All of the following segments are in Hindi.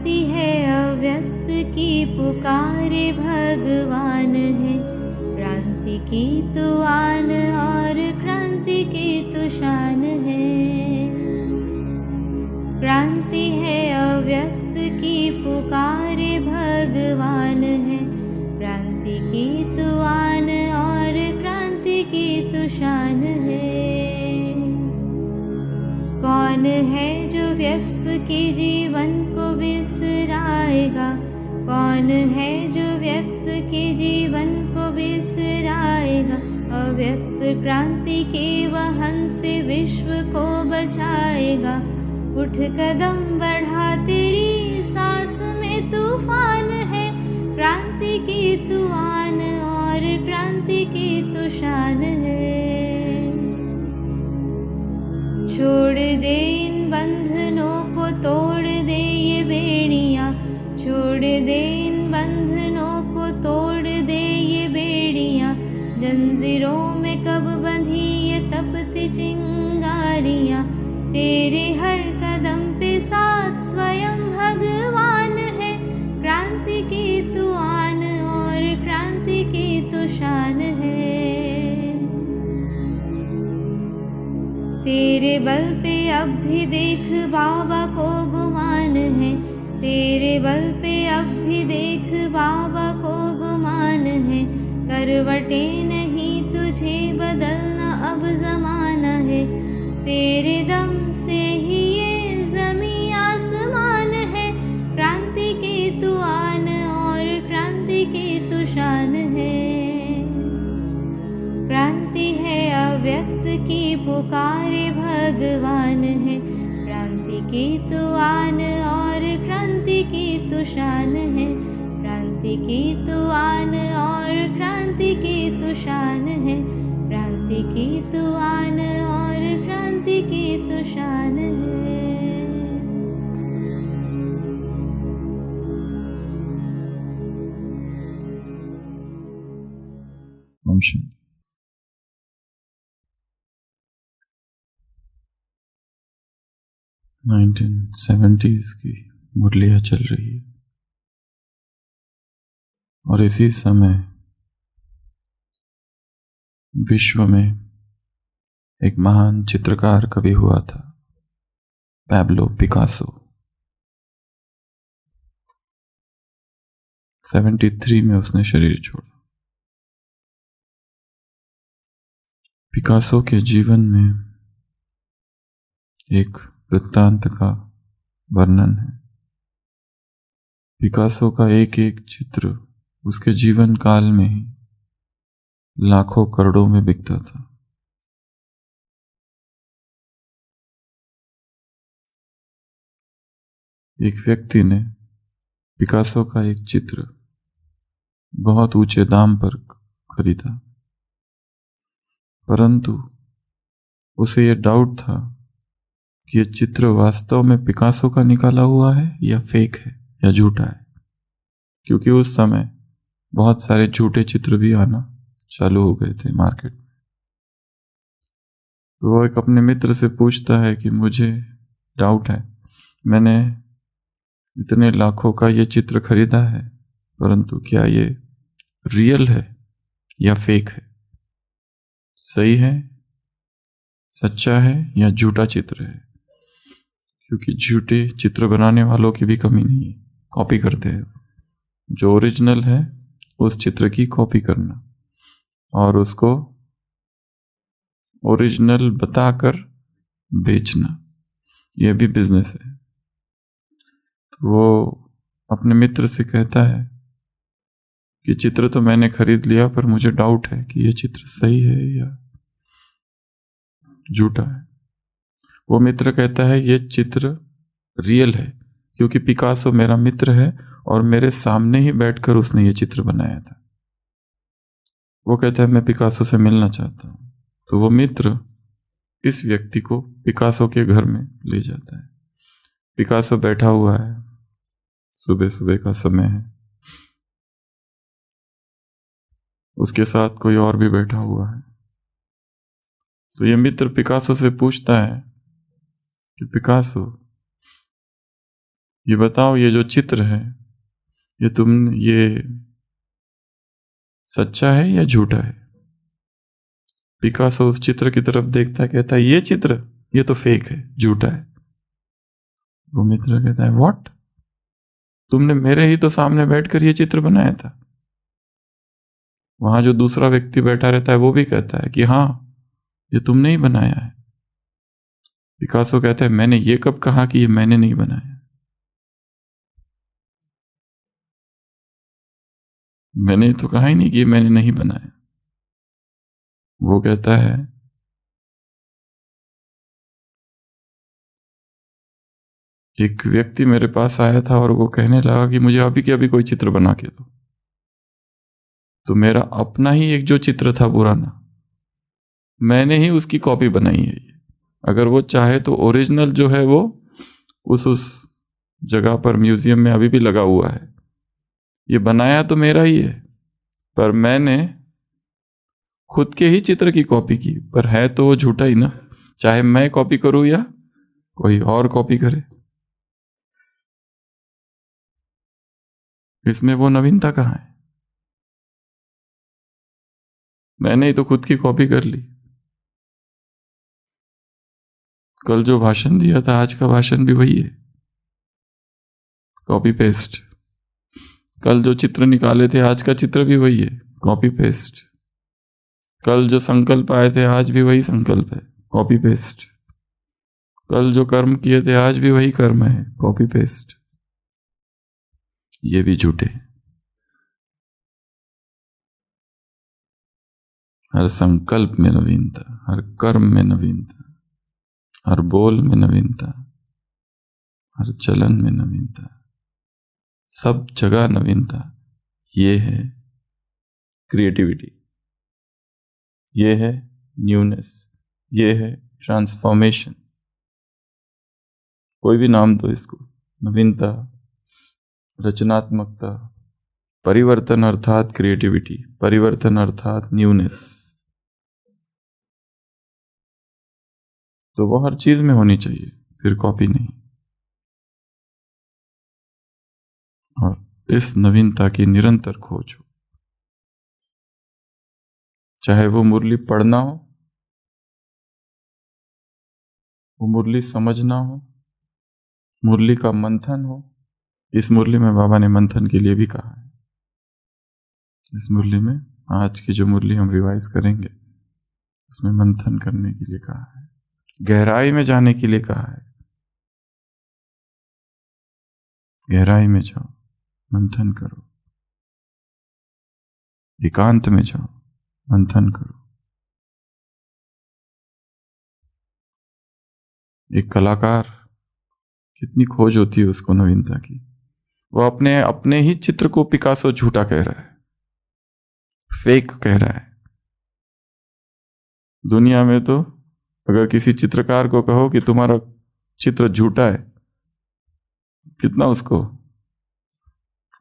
क्रांति है अव्यक्त की पुकारे भगवान है। क्रांति की तो आन और क्रांति की तो शान है। क्रांति है अव्यक्त की पुकारे भगवान है। क्रांति की तो आन और क्रांति की तो शान है। कौन है जो व्यक्त के जीवन को बिसराएगा? कौन है जो व्यक्त के जीवन को बिसराएगा? अव्यक्त क्रांति के वहन से विश्व को बचाएगा। उठ कदम बढ़ा, तेरी सांस में तूफान है। क्रांति की तू आन और क्रांति की तू शान है। छोड़ दे इन बंधनों को, तोड़ दे ये बेड़ियाँ। छोड़ दे इन बंधनों को, तोड़ दे ये बेड़ियाँ। जंजीरों में कब बंधी ये तपती चिंगारियाँ। तेरे हर कदम पे साथ स्वयं भगवान है। क्रांति की तू आन और क्रांति की तू शान है। तेरे बल पे अब भी देख बाबा को गुमान है। तेरे बल पे अब भी देख बाबा को गुमान है। करवटें नहीं तुझे बदलना अब ज़माना है। तेरे दम से ही ये ज़मीं आसमान है। क्रांति की तू आन और क्रांति की तू शान है। क्रांति है अव्यक्त की पुकारे भगवान है। क्रांति की तो आन और क्रांति की तो शान है। क्रांति की तो आन और क्रांति की तो शान है। क्रांति की तो आन और क्रांति की तो शान है। नमस्कार। 1970s की मुरलियाँ चल रही है और इसी समय विश्व में एक महान चित्रकार कभी हुआ था, पैब्लो पिकासो। 73 में उसने शरीर छोड़ा। पिकासो के जीवन में एक वृत्तांत का वर्णन है। पिकासो का एक एक चित्र उसके जीवन काल में ही लाखों करोड़ों में बिकता था। एक व्यक्ति ने पिकासो का एक चित्र बहुत ऊंचे दाम पर खरीदा, परंतु उसे यह डाउट था कि यह चित्र वास्तव में पिकासो का निकाला हुआ है या फेक है या झूठा है, क्योंकि उस समय बहुत सारे झूठे चित्र भी आना चालू हो गए थे मार्केट में। तो वो एक अपने मित्र से पूछता है कि मुझे डाउट है, मैंने इतने लाखों का ये चित्र खरीदा है, परंतु क्या ये रियल है या फेक है, सही है, सच्चा है या झूठा चित्र है। क्योंकि झूठे चित्र बनाने वालों की भी कमी नहीं है, कॉपी करते हैं। जो ओरिजिनल है उस चित्र की कॉपी करना और उसको ओरिजिनल बताकर बेचना, यह भी बिजनेस है। तो वो अपने मित्र से कहता है कि चित्र तो मैंने खरीद लिया, पर मुझे डाउट है कि यह चित्र सही है या झूठा है। वो मित्र कहता है यह चित्र रियल है, क्योंकि पिकासो मेरा मित्र है और मेरे सामने ही बैठकर उसने ये चित्र बनाया था। वो कहता है मैं पिकासो से मिलना चाहता हूं। तो वो मित्र इस व्यक्ति को पिकासो के घर में ले जाता है। पिकासो बैठा हुआ है, सुबह सुबह का समय है, उसके साथ कोई और भी बैठा हुआ है। तो ये मित्र पिकासो से पूछता है कि पिकासो, ये बताओ, ये जो चित्र है, ये सच्चा है या झूठा है? पिकासो उस चित्र की तरफ देखता है, कहता है ये चित्र, ये तो फेक है, झूठा है। वो मित्र कहता है व्हाट, तुमने मेरे ही तो सामने बैठकर ये चित्र बनाया था। वहां जो दूसरा व्यक्ति बैठा रहता है वो भी कहता है कि हाँ, ये तुमने ही बनाया है। पिकासो कहता है मैंने ये कब कहा कि ये मैंने नहीं बनाया? मैंने तो कहा ही नहीं कि ये मैंने नहीं बनाया। वो कहता है एक व्यक्ति मेरे पास आया था और वो कहने लगा कि मुझे अभी के अभी कोई चित्र बना के दो। तो मेरा अपना ही एक जो चित्र था पुराना, मैंने ही उसकी कॉपी बनाई है ये। अगर वो चाहे तो ओरिजिनल जो है वो उस जगह पर म्यूजियम में अभी भी लगा हुआ है। ये बनाया तो मेरा ही है, पर मैंने खुद के ही चित्र की कॉपी की, पर है तो वो झूठा ही ना, चाहे मैं कॉपी करूं या कोई और कॉपी करे। इसमें वो नवीनता कहाँ है? मैंने ही तो खुद की कॉपी कर ली। कल जो भाषण दिया था आज का भाषण भी वही है, कॉपी पेस्ट। कल जो चित्र निकाले थे आज का चित्र भी वही है, कॉपी पेस्ट। कल जो संकल्प आए थे आज भी वही संकल्प है, कॉपी पेस्ट। कल जो कर्म किए थे आज भी वही कर्म है, कॉपी पेस्ट। ये भी झूठे। हर संकल्प में नवीनता, हर कर्म में नवीनता, हर बोल में नवीनता, हर चलन में नवीनता, सब जगह नवीनता। ये है क्रिएटिविटी, ये है न्यूनेस, ये है ट्रांसफॉर्मेशन। कोई भी नाम दो इसको, नवीनता, रचनात्मकता, परिवर्तन अर्थात क्रिएटिविटी, परिवर्तन अर्थात न्यूनेस। तो वो हर चीज में होनी चाहिए, फिर कॉपी नहीं। और इस नवीनता की निरंतर खोज हो, चाहे वो मुरली पढ़ना हो, वो मुरली समझना हो, मुरली का मंथन हो। इस मुरली में बाबा ने मंथन के लिए भी कहा है। इस मुरली में, आज की जो मुरली हम रिवाइज करेंगे, उसमें मंथन करने के लिए कहा है, गहराई में जाने के लिए कहा है। गहराई में जाओ, मंथन करो, एकांत में जाओ, मंथन करो। एक कलाकार, कितनी खोज होती है उसको नवीनता की। वो अपने अपने ही चित्र को पिकासो झूठा कह रहा है, फेक कह रहा है। दुनिया में तो अगर किसी चित्रकार को कहो कि तुम्हारा चित्र झूठा है, कितना उसको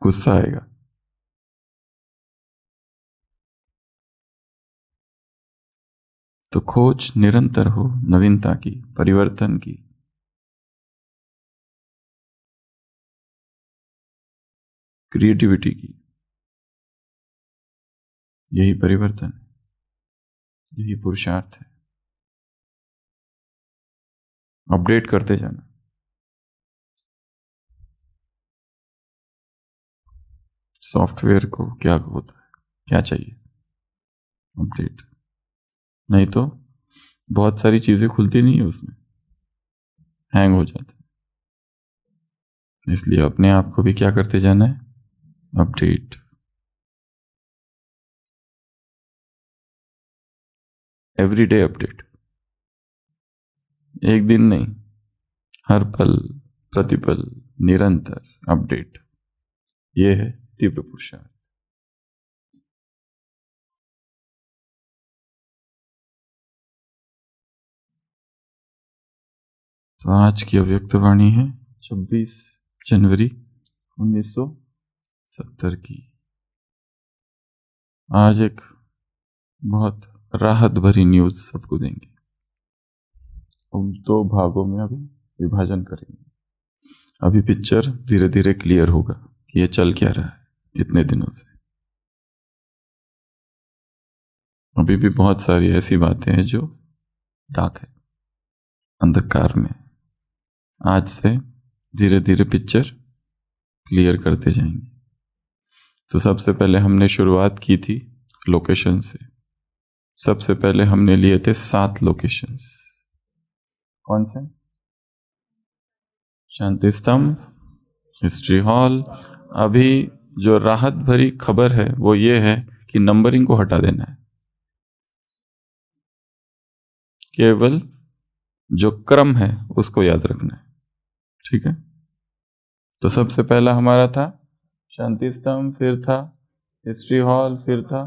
गुस्सा आएगा। तो खोज निरंतर हो नवीनता की, परिवर्तन की। क्रिएटिविटी की। यही परिवर्तन है, यही पुरुषार्थ है। अपडेट करते जाना। सॉफ्टवेयर को क्या होता है, क्या चाहिए? अपडेट। नहीं तो बहुत सारी चीजें खुलती नहीं है उसमें, हैंग हो जाते हैं। इसलिए अपने आप को भी क्या करते जाना है, अपडेट। एवरीडे अपडेट, एक दिन नहीं, हर पल प्रतिपल निरंतर अपडेट। ये है तीव्र पुरुषार्थ। तो आज की अव्यक्त वाणी है 26 जनवरी 1970 की। आज एक बहुत राहत भरी न्यूज सबको देंगे। हम 2 भागों में अभी विभाजन करेंगे। अभी पिक्चर धीरे धीरे क्लियर होगा कि ये चल क्या रहा है इतने दिनों से। अभी भी बहुत सारी ऐसी बातें हैं जो डार्क है, अंधकार में। आज से धीरे धीरे पिक्चर क्लियर करते जाएंगे। तो सबसे पहले हमने शुरुआत की थी लोकेशन से। सबसे पहले हमने लिए थे 7 लोकेशंस। कौन से? शांति स्तंभ, हिस्ट्री हॉल। अभी जो राहत भरी खबर है वो ये है कि नंबरिंग को हटा देना है, केवल जो क्रम है उसको याद रखना है। ठीक है? तो सबसे पहला हमारा था शांति स्तंभ, फिर था हिस्ट्री हॉल, फिर था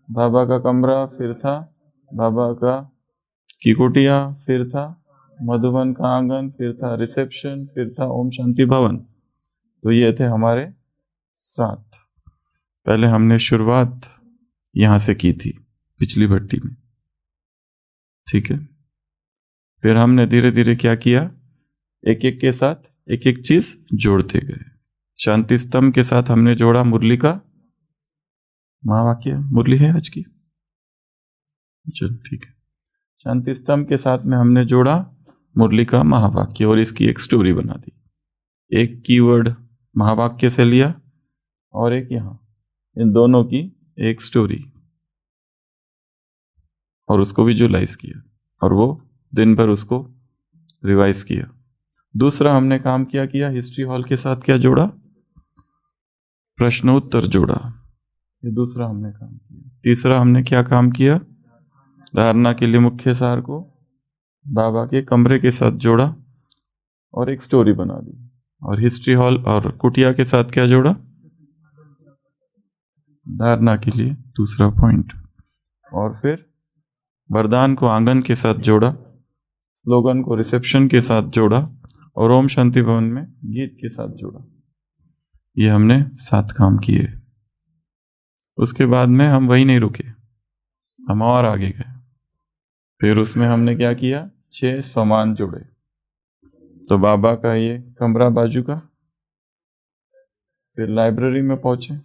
बाबा का कमरा, फिर था बाबा की कुटिया, फिर था मधुबन का आंगन, फिर था रिसेप्शन, फिर था ओम शांति भवन। तो ये थे हमारे 7। पहले हमने शुरुआत यहां से की थी पिछली भट्टी में। ठीक है? फिर हमने धीरे धीरे क्या किया, एक एक के साथ एक एक चीज जोड़ते गए। शांति स्तंभ के साथ हमने जोड़ा मुरली का महावाक्य। मुरली है आज की? चल ठीक है। शांति स्तंभ के साथ में हमने जोड़ा मुरली का महावाक्य और इसकी एक स्टोरी बना दी। एक कीवर्ड महावाक्य से लिया और एक यहां, इन दोनों की एक स्टोरी, और उसको विजुअलाइज किया और वो दिन भर उसको रिवाइज किया। दूसरा हमने काम किया हिस्ट्री हॉल के साथ क्या जोड़ा, प्रश्नोत्तर जोड़ा। ये दूसरा हमने काम किया। तीसरा हमने क्या काम किया, धारणा के लिए मुख्य सार को बाबा के कमरे के साथ जोड़ा और एक स्टोरी बना दी। और हिस्ट्री हॉल और कुटिया के साथ क्या जोड़ा, धारणा के लिए दूसरा पॉइंट। और फिर वरदान को आंगन के साथ जोड़ा, स्लोगन को रिसेप्शन के साथ जोड़ा और ओम शांति भवन में गीत के साथ जोड़ा। ये हमने 7 काम किए। उसके बाद में हम वही नहीं रुके, हम और आगे गए। फिर उसमें हमने क्या किया, 6 सामान जोड़े। तो बाबा का ये कमरा बाजू का, फिर लाइब्रेरी में पहुंचे,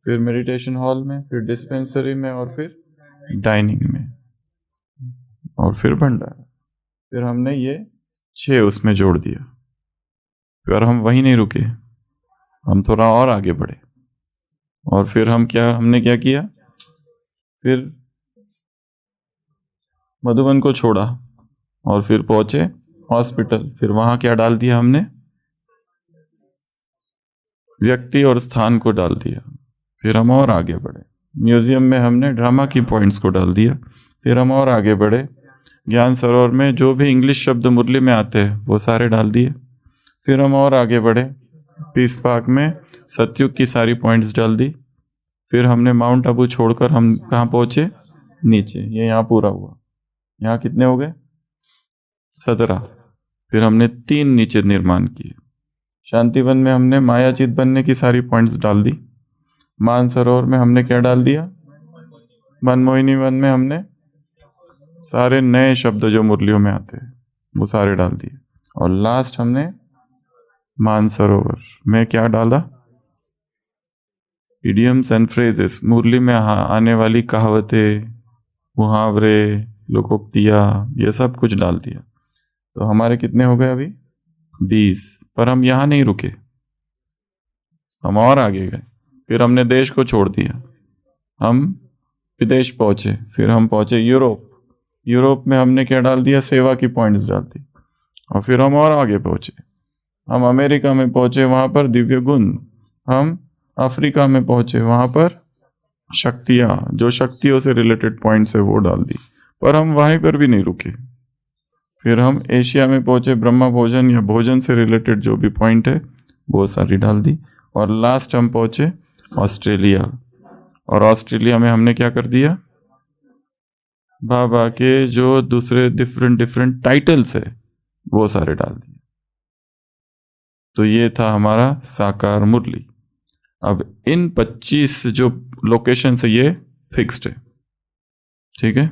फिर मेडिटेशन हॉल में, फिर डिस्पेंसरी में, और फिर डाइनिंग में, और फिर भंडारा। फिर हमने ये 6 उसमें जोड़ दिया। फिर हम वहीं नहीं रुके, हम थोड़ा और आगे बढ़े। और फिर हमने क्या किया, फिर मधुबन को छोड़ा और फिर पहुंचे हॉस्पिटल। फिर वहां क्या डाल दिया हमने, व्यक्ति और स्थान को डाल दिया। फिर हम और आगे बढ़े। म्यूजियम में हमने ड्रामा की पॉइंट्स को डाल दिया। फिर हम और आगे बढ़े। ज्ञान सरोवर में जो भी इंग्लिश शब्द मुरली में आते हैं वो सारे डाल दिए। फिर हम और आगे बढ़े। पीस पार्क में सतयुग की सारी पॉइंट्स डाल दी। फिर हमने माउंट आबू छोड़कर हम कहाँ पहुंचे, नीचे। ये यहाँ पूरा हुआ। यहाँ कितने हो गए, 17। फिर हमने 3 नीचे निर्माण किए। शांतिवन में हमने मायाचित बनने की सारी पॉइंट्स डाल दी। मानसरोवर में हमने क्या डाल दिया, मनमोहिनी वन में हमने सारे नए शब्द जो मुरलियों में आते हैं वो सारे डाल दिए। और लास्ट हमने मानसरोवर में क्या डाला, इडियम्स एंड फ्रेजेस, मुरली में आने वाली कहावतें, मुहावरे, लोकोक्तियां, ये सब कुछ डाल दिया। तो हमारे कितने हो गए अभी, 20। पर हम यहां नहीं रुके, हम और आगे गए। फिर हमने देश को छोड़ दिया, हम विदेश पहुंचे। फिर हम पहुंचे यूरोप। यूरोप में हमने क्या डाल दिया, सेवा की पॉइंट्स डाल दी। और फिर हम और आगे पहुंचे, हम अमेरिका में पहुंचे, वहां पर दिव्य गुण। हम अफ्रीका में पहुंचे, वहां पर शक्तियां, जो शक्तियों से रिलेटेड पॉइंट्स है वो डाल दी। पर हम वहीं पर भी नहीं रुके। फिर हम एशिया में पहुंचे, ब्रह्मा भोजन या भोजन से रिलेटेड जो भी पॉइंट है वो सारी डाल दी। और लास्ट हम पहुंचे ऑस्ट्रेलिया। और ऑस्ट्रेलिया में हमने क्या कर दिया, बाबा के जो दूसरे डिफरेंट टाइटल्स है वो सारे डाल दिए। तो ये था हमारा साकार मुरली। अब इन 25 जो लोकेशन है ये फिक्स्ड है, ठीक है।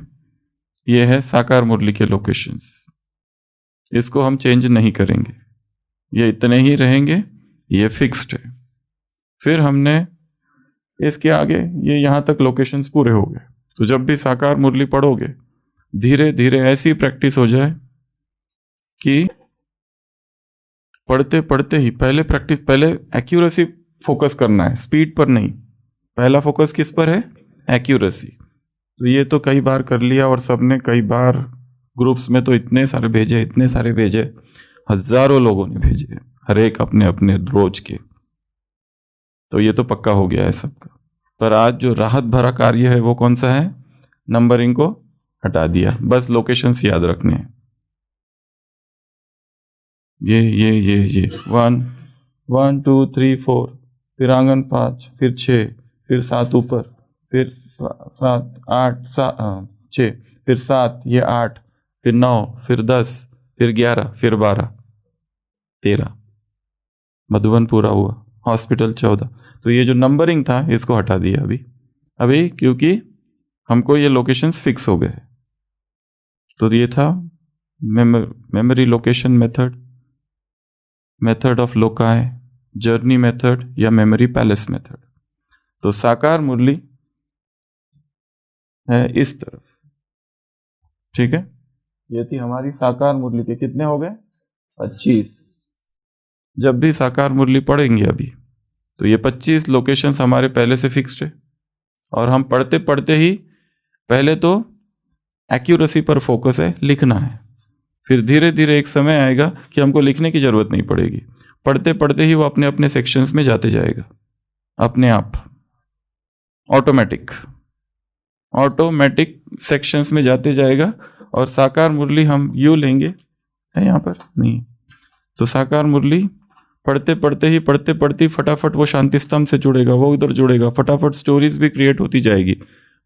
ये है साकार मुरली के लोकेशंस, इसको हम चेंज नहीं करेंगे। ये इतने ही रहेंगे, ये फिक्स्ड है। फिर हमने इसके आगे ये यहाँ तक लोकेशंस पूरे हो गए। तो जब भी साकार मुरली पढ़ोगे, धीरे धीरे ऐसी प्रैक्टिस हो जाए कि पढ़ते पढ़ते ही पहले एक्यूरेसी फोकस करना है, स्पीड पर नहीं। पहला फोकस किस पर है? एक्यूरेसी। तो ये तो कई बार कर लिया, और सबने कई बार ग्रुप्स में तो इतने सारे भेजे, हजारों लोगों ने भेजे, हर एक अपने अपने रोज के। तो ये तो पक्का हो गया है सबका। पर आज जो राहत भरा कार्य है वो कौन सा है? नंबरिंग को हटा दिया, बस लोकेशंस याद रखने हैं। ये 1 1 2 3 4, फिर आंगन 5, फिर 6, फिर 7 ऊपर, फिर 7 8 6, फिर 7, ये 8, फिर 9, फिर 10, फिर 11, फिर 12, 13, मधुबन पूरा हुआ, हॉस्पिटल 14। तो ये जो नंबरिंग था इसको हटा दिया अभी क्योंकि हमको ये लोकेशंस फिक्स हो गए। तो ये था memory location method of लोकाय, journey method या मेमोरी पैलेस मेथड। तो साकार मुरली है इस तरफ, ठीक है। ये थी हमारी साकार मुरली के कितने हो गए? 25। जब भी साकार मुरली पढ़ेंगे अभी, तो ये 25 लोकेशंस हमारे पहले से फिक्स्ड है, और हम पढ़ते पढ़ते ही पहले तो एक्यूरेसी पर फोकस है, लिखना है। फिर धीरे धीरे एक समय आएगा कि हमको लिखने की जरूरत नहीं पड़ेगी, पढ़ते पढ़ते ही वो अपने अपने सेक्शंस में जाते जाएगा, अपने आप ऑटोमेटिक सेक्शंस में जाते जाएगा। और साकार मुरली हम यू लेंगे, है यहाँ पर नहीं, तो साकार मुरली पढ़ते पढ़ते फटाफट वो शांति स्तंभ से जुड़ेगा, वो उधर जुड़ेगा, फटाफट स्टोरीज भी क्रिएट होती जाएगी,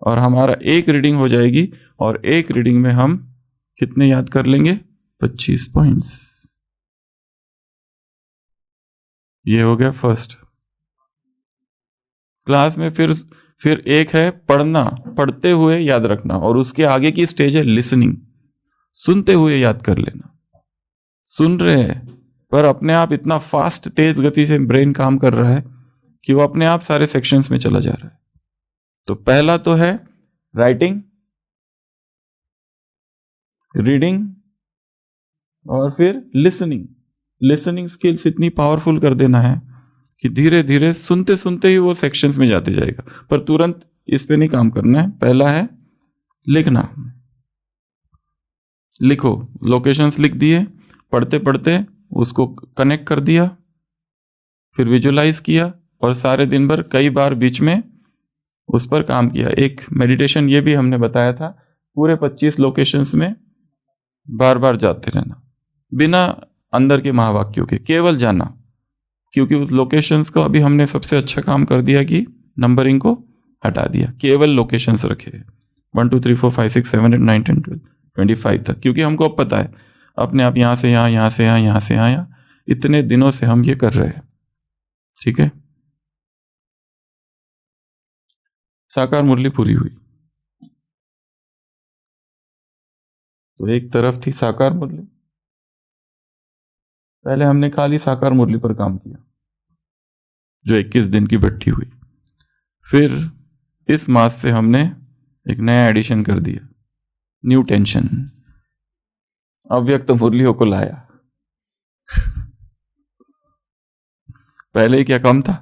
और हमारा एक रीडिंग हो जाएगी। और एक रीडिंग में हम कितने याद कर लेंगे? 25 पॉइंट्स। ये हो गया फर्स्ट क्लास में। फिर एक है पढ़ना, पढ़ते हुए याद रखना, और उसके आगे की स्टेज है लिसनिंग, सुनते हुए याद कर लेना। सुन रहे हैं पर अपने आप इतना फास्ट तेज गति से ब्रेन काम कर रहा है कि वो अपने आप सारे सेक्शंस में चला जा रहा है। तो पहला तो है राइटिंग, रीडिंग, और फिर लिसनिंग स्किल्स इतनी पावरफुल कर देना है कि धीरे धीरे सुनते सुनते ही वो सेक्शंस में जाते जाएगा। पर तुरंत इस पे नहीं काम करना है। पहला है लिखना, लिखो, लोकेशंस लिख दिए, पढ़ते पढ़ते उसको कनेक्ट कर दिया, फिर विजुलाइज किया, और सारे दिन भर कई बार बीच में उस पर काम किया। एक मेडिटेशन ये भी हमने बताया था, पूरे 25 लोकेशंस में बार बार जाते रहना, बिना अंदर के महावाक्यों के, केवल जाना। क्योंकि उस लोकेशंस को अभी हमने सबसे अच्छा काम कर दिया कि नंबरिंग को हटा दिया, केवल लोकेशंस रखे 1 2 3 4 5 6 7 8 9 10 12 25 तक। क्योंकि हमको अब पता है अपने आप यहां से यहां, यहां से यहां, यहां से यहां, इतने दिनों से हम ये कर रहे हैं, ठीक है। साकार मुरली पूरी हुई। तो एक तरफ थी साकार मुरली, पहले हमने खाली साकार मुरली पर काम किया जो 21 दिन की भट्टी हुई। फिर इस मास से हमने एक नया एडिशन कर दिया, न्यू टेंशन, अव्यक्त मुरलियों को लाया। पहले ही क्या कम था,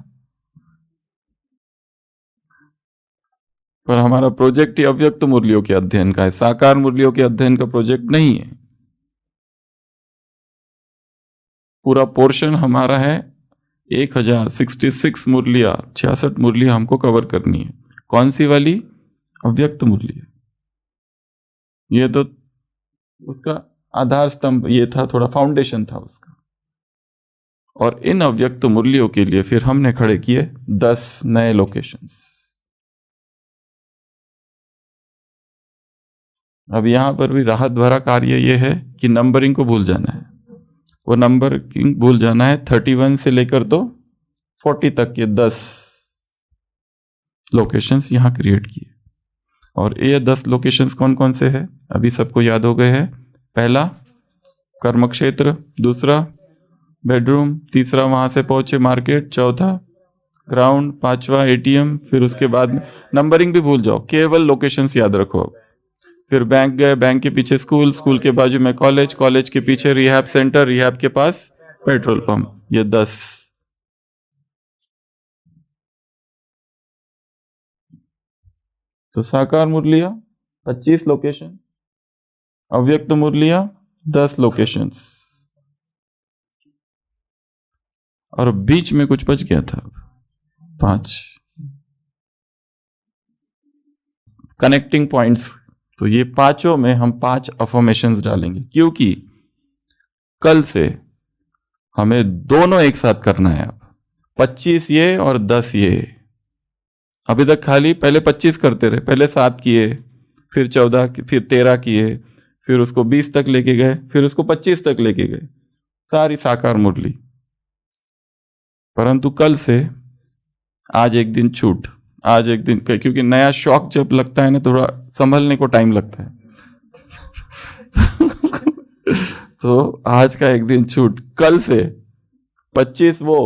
पर हमारा प्रोजेक्ट ही अव्यक्त मुरलियों के अध्ययन का है, साकार मुरलियों के अध्ययन का प्रोजेक्ट नहीं है। पूरा पोर्शन हमारा है 1066 मुरलियां, 66 मुरलियां हमको कवर करनी है। कौन सी वाली? अव्यक्त मुरली। ये तो उसका आधार स्तंभ ये था, थोड़ा फाउंडेशन था उसका। और इन अव्यक्त मुरलियों के लिए फिर हमने खड़े किए 10 नए लोकेशंस। अब यहां पर भी राहत भरा कार्य यह है कि नंबरिंग को भूल जाना है। वो नंबरिंग भूल जाना है, 31 से लेकर तो 40 तक के 10 लोकेशंस यहां क्रिएट किए। और ये 10 लोकेशंस कौन कौन से हैं? अभी सबको याद हो गए हैं। पहला कर्म क्षेत्र, दूसरा बेडरूम, तीसरा वहां से पहुंचे मार्केट, चौथा ग्राउंड, पांचवा एटीएम, फिर उसके बाद नंबरिंग भी भूल जाओ, केवल लोकेशंस याद रखो। फिर बैंक गए, बैंक के पीछे स्कूल, स्कूल के बाजू में कॉलेज, कॉलेज के पीछे रिहैब सेंटर, रिहैब के पास पेट्रोल पंप। ये 10। तो साकार मुरलिया 25 लोकेशन, अव्यक्त मुरलिया 10 लोकेशंस, और बीच में कुछ बच गया था 5 कनेक्टिंग पॉइंट्स। तो ये पांचों में हम 5 अफर्मेशंस डालेंगे, क्योंकि कल से हमें दोनों एक साथ करना है। अब 25 ये और 10 ये। अभी तक खाली पहले 25 करते रहे, पहले 7 किए, फिर 14, फिर 13 किए, फिर उसको 20 तक लेके गए, फिर उसको 25 तक लेके गए, सारी साकार मुरली। परंतु कल से आज एक दिन छूट, आज एक दिन, क्योंकि नया शौक जब लगता है ना, थोड़ा संभलने को टाइम लगता है। तो आज का एक दिन छूट, कल से 25 वो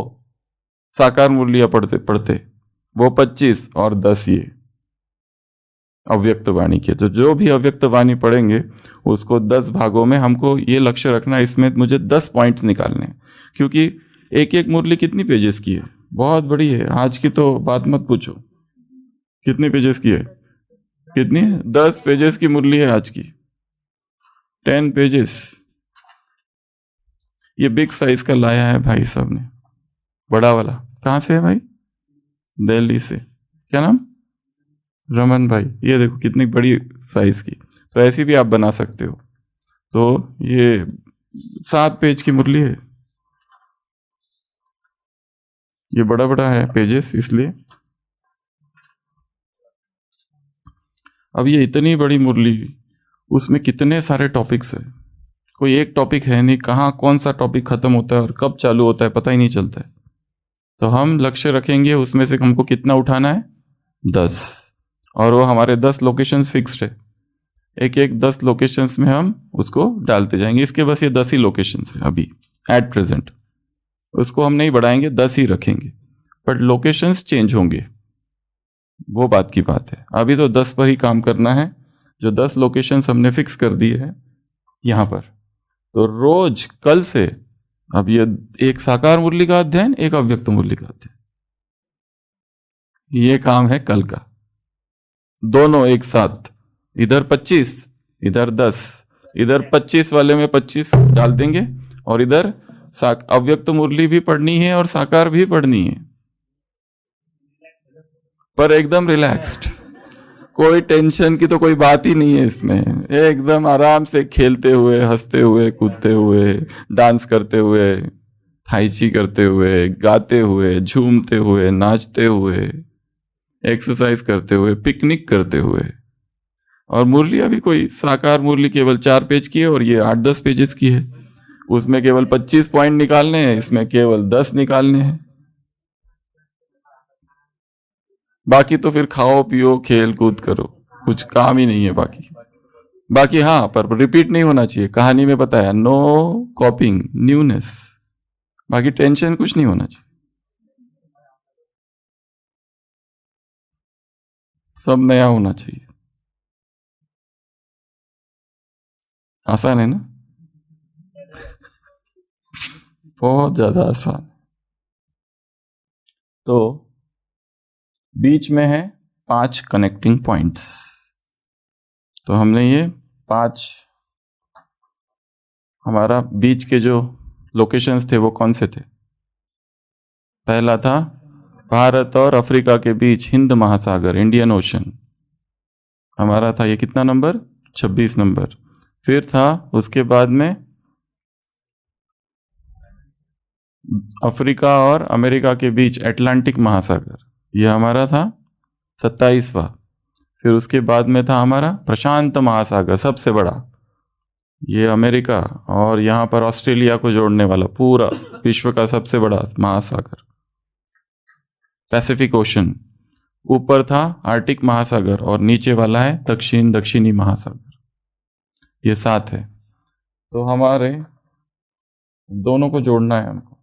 साकार मुरलियां पढ़ते पढ़ते, वो 25 और 10 ये अव्यक्त वाणी के। तो जो भी अव्यक्त वाणी पढ़ेंगे उसको 10 भागों में, हमको ये लक्ष्य रखना, इसमें मुझे 10 पॉइंट्स निकालने हैं। क्योंकि एक एक मुरली कितनी पेजेस की है, बहुत बड़ी है। आज की तो बात मत पूछो, कितने पेजेस की है, कितनी, 10 पेजेस की मुरली है आज की, 10 पेजेस। ये बिग साइज का लाया है भाई साहब ने, बड़ा वाला। कहां से है भाई? दिल्ली से। क्या नाम? रमन भाई। ये देखो कितनी बड़ी साइज की, तो ऐसी भी आप बना सकते हो। तो ये 7 पेज की मुरली है, ये बड़ा बड़ा है पेजेस इसलिए। अब ये इतनी बड़ी मुरली, उसमें कितने सारे टॉपिक्स है, कोई एक टॉपिक है नहीं, कहाँ कौन सा टॉपिक खत्म होता है और कब चालू होता है पता ही नहीं चलता है। तो हम लक्ष्य रखेंगे उसमें से हमको कितना उठाना है, 10, और वो हमारे 10 लोकेशंस फिक्स्ड है। एक एक 10 लोकेशंस में हम उसको डालते जाएंगे। इसके बस ये 10 ही लोकेशंस है अभी एट प्रेजेंट, उसको हम नहीं बढ़ाएंगे, 10 ही रखेंगे, बट लोकेशंस चेंज होंगे, वो बात की बात है। अभी तो 10 पर ही काम करना है, जो 10 लोकेशंस हमने फिक्स कर दिए हैं यहां पर। तो रोज कल से, अब ये एक साकार मुरली का अध्ययन, एक अव्यक्त मुरली का अध्ययन, ये काम है कल का, दोनों एक साथ। इधर 25, इधर 10, इधर 25 वाले में 25 डाल देंगे, और इधर अव्यक्त मुरली भी पढ़नी है और साकार भी पढ़नी है, पर एकदम रिलैक्स्ड, कोई टेंशन की तो कोई बात ही नहीं है इसमें। एकदम आराम से खेलते हुए, हंसते हुए, कूदते हुए, डांस करते हुए, थाईची करते हुए, गाते हुए, झूमते हुए, नाचते हुए, एक्सरसाइज करते हुए, पिकनिक करते हुए। और मुरली अभी कोई साकार मुरली केवल 4 पेज की है और ये 8-10 पेजेस की है, उसमें केवल 25 पॉइंट निकालने हैं, इसमें केवल 10 निकालने हैं। बाकी तो फिर खाओ पियो खेल कूद करो, कुछ काम ही नहीं है बाकी हाँ, पर रिपीट नहीं होना चाहिए। कहानी में बताया, नो कॉपिंग, न्यूनेस, बाकी टेंशन कुछ नहीं होना चाहिए, सब नया होना चाहिए। आसान है ना? बहुत ज्यादा आसान। तो बीच में है 5 कनेक्टिंग पॉइंट्स। तो हमने ये 5, हमारा बीच के जो लोकेशंस थे वो कौन से थे? पहला था भारत और अफ्रीका के बीच हिंद महासागर, इंडियन ओशन, हमारा था ये कितना नंबर? 26 नंबर। फिर था उसके बाद में अफ्रीका और अमेरिका के बीच अटलांटिक महासागर, ये हमारा था 27वां। फिर उसके बाद में था हमारा प्रशांत महासागर, सबसे बड़ा, ये अमेरिका और यहां पर ऑस्ट्रेलिया को जोड़ने वाला पूरा विश्व का सबसे बड़ा महासागर, पैसिफिक ओशन। ऊपर था आर्टिक महासागर और नीचे वाला है दक्षिणी महासागर। ये 7 है। तो हमारे दोनों को जोड़ना है हमको,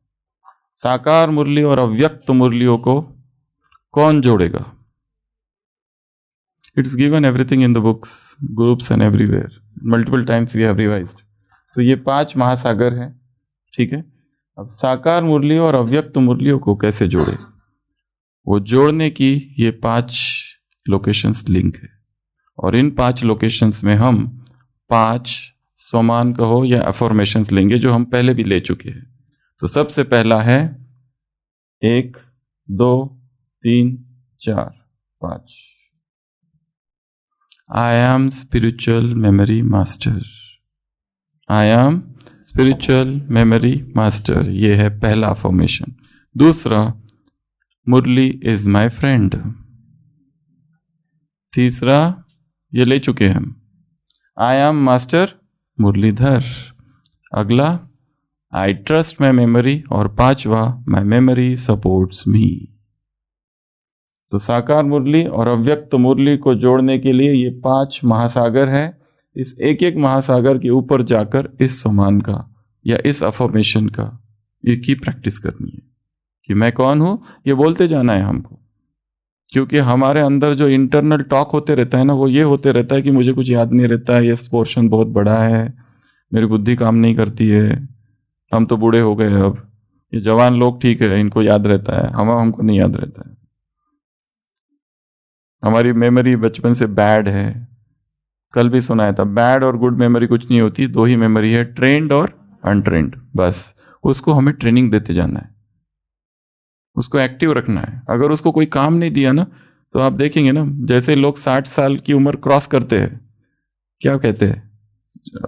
साकार मुरली और अव्यक्त मुरलियों को कौन जोड़ेगा? It's given everything in the books, groups and everywhere, multiple times we have revised. तो ये 5 महासागर हैं, ठीक है। अब साकार मुरली और अव्यक्त मुरलियों को कैसे जोड़े? वो जोड़ने की ये 5 लोकेशंस लिंक है, और इन 5 लोकेशंस में हम 5 स्वमान कहो या अफर्मेशंस लेंगे जो हम पहले भी ले चुके हैं। तो सबसे पहला है 1, 2, 3, 4, 5। I am spiritual memory master. I am spiritual memory master. ये है पहला फॉर्मेशन। दूसरा, मुरली इज माई फ्रेंड। तीसरा, ये ले चुके हैं हम, आई एम मास्टर मुरलीधर। अगला, आई ट्रस्ट माई मेमोरी। और पांचवा, माई मेमोरी सपोर्ट्स मी। तो साकार मुरली और अव्यक्त मुरली को जोड़ने के लिए ये 5 महासागर है। इस एक एक महासागर के ऊपर जाकर इस स्वमान का या इस अफर्मेशन का एक ही प्रैक्टिस करनी है कि मैं कौन हूं, ये बोलते जाना है हमको। क्योंकि हमारे अंदर जो इंटरनल टॉक होते रहता है ना, वो ये होते रहता है कि मुझे कुछ याद नहीं रहता है, ये पोर्शन बहुत बड़ा है, मेरी बुद्धि काम नहीं करती है, हम तो बूढ़े हो गए, अब ये जवान लोग ठीक है, इनको याद रहता है, हमको नहीं याद रहता है, हमारी मेमोरी बचपन से बैड है। कल भी सुनाया था, बैड और गुड मेमोरी कुछ नहीं होती, 2 ही मेमोरी है, ट्रेंड और अनट्रेंड। बस उसको हमें ट्रेनिंग देते जाना है, उसको एक्टिव रखना है। अगर उसको कोई काम नहीं दिया ना, तो आप देखेंगे ना, जैसे लोग 60 साल की उम्र क्रॉस करते हैं, क्या कहते हैं,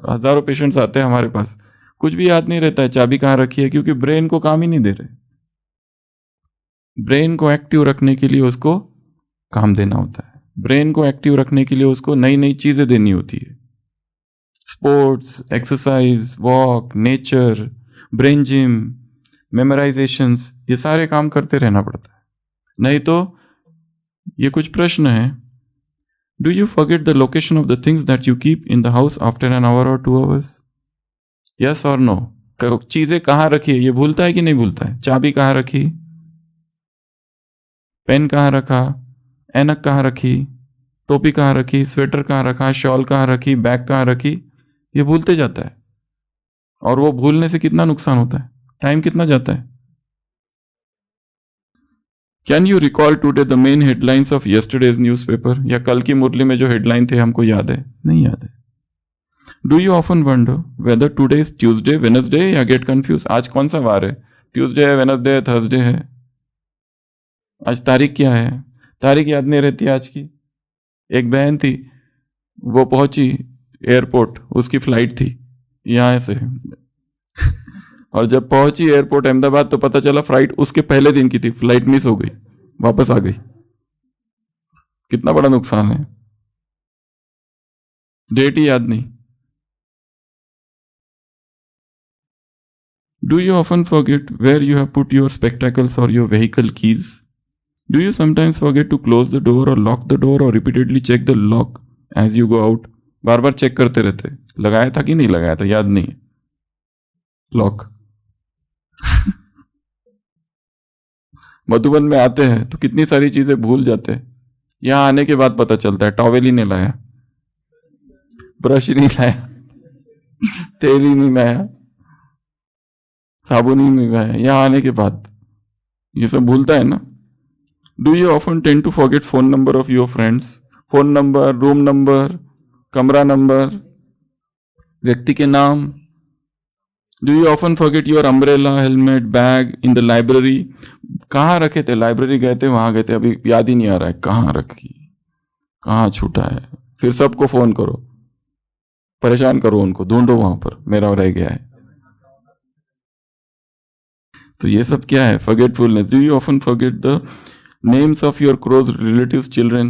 हजारों पेशेंट्स आते हैं हमारे पास, कुछ भी याद नहीं रहता है, चाबी कहाँ रखी है, क्योंकि ब्रेन को काम ही नहीं दे रहे। ब्रेन को एक्टिव रखने के लिए उसको काम देना होता है, ब्रेन को एक्टिव रखने के लिए उसको नई नई चीजें देनी होती है। Sports, exercise, walk, nature, brain gym, memorizations, ये सारे काम करते रहना पड़ता है। नहीं तो ये कुछ प्रश्न है, do you forget the location of the things that you keep in the house after an hour और 2 hours? यस और नो? चीजें कहाँ रखी है ये भूलता है कि नहीं भूलता है? चाबी कहाँ रखी, पेन कहाँ रखा, ऐनक कहाँ रखी, टोपी कहाँ रखी, स्वेटर कहाँ रखा, शॉल कहाँ रखी, बैग कहाँ रखी, ये भूलते जाता है। और वो भूलने से कितना नुकसान होता है, टाइम कितना जाता है। Can you recall today the main headlines of yesterday's newspaper? या कल की मुरली में जो हेडलाइन थे हमको याद है? नहीं याद है। Do you often wonder whether today is Tuesday, Wednesday, या गेट कंफ्यूज? आज कौन सा वार है? ट्यूसडे है, वेडनेसडे है, थर्सडे है? आज तारीख क्या है? तारीख याद नहीं रहती आज की। एक बहन थी, वो पहुंची एयरपोर्ट, उसकी फ्लाइट थी यहाँ से और जब पहुंची एयरपोर्ट अहमदाबाद तो पता चला फ्लाइट उसके पहले दिन की थी, फ्लाइट मिस हो गई, वापस आ गई। कितना बड़ा नुकसान है, डेट ही याद नहीं। Do you often forget where you have put your spectacles और your vehicle keys? Do you sometimes forget to close the door or lock the door or repeatedly check the lock as you go out? बार बार चेक करते रहते, लगाया था कि नहीं लगाया था, याद नहीं है लॉक मधुबन में आते हैं तो कितनी सारी चीजें भूल जाते हैं, यहां आने के बाद पता चलता है टॉवेल ही नहीं लाया, ब्रश ही नहीं लाया, तेल ही नहीं लाया, साबुन ही नहीं लाया, यहां आने के बाद ये सब भूलता है ना। Do you often tend to forget phone number of your friends? Phone number, room number, कमरा नंबर, व्यक्ति के नाम। Do you often forget your umbrella, helmet, bag in the library? कहाँ रखे थे? लाइब्रेरी गए थे, वहां गए थे, अभी याद ही नहीं आ रहा है कहाँ रखी, कहाँ छूटा है। फिर सबको फोन करो, परेशान करो उनको, ढूंढो वहां पर, मेरा रह गया है। तो ये सब क्या है? forgetfulness. Do you often forget the names of your close relatives children?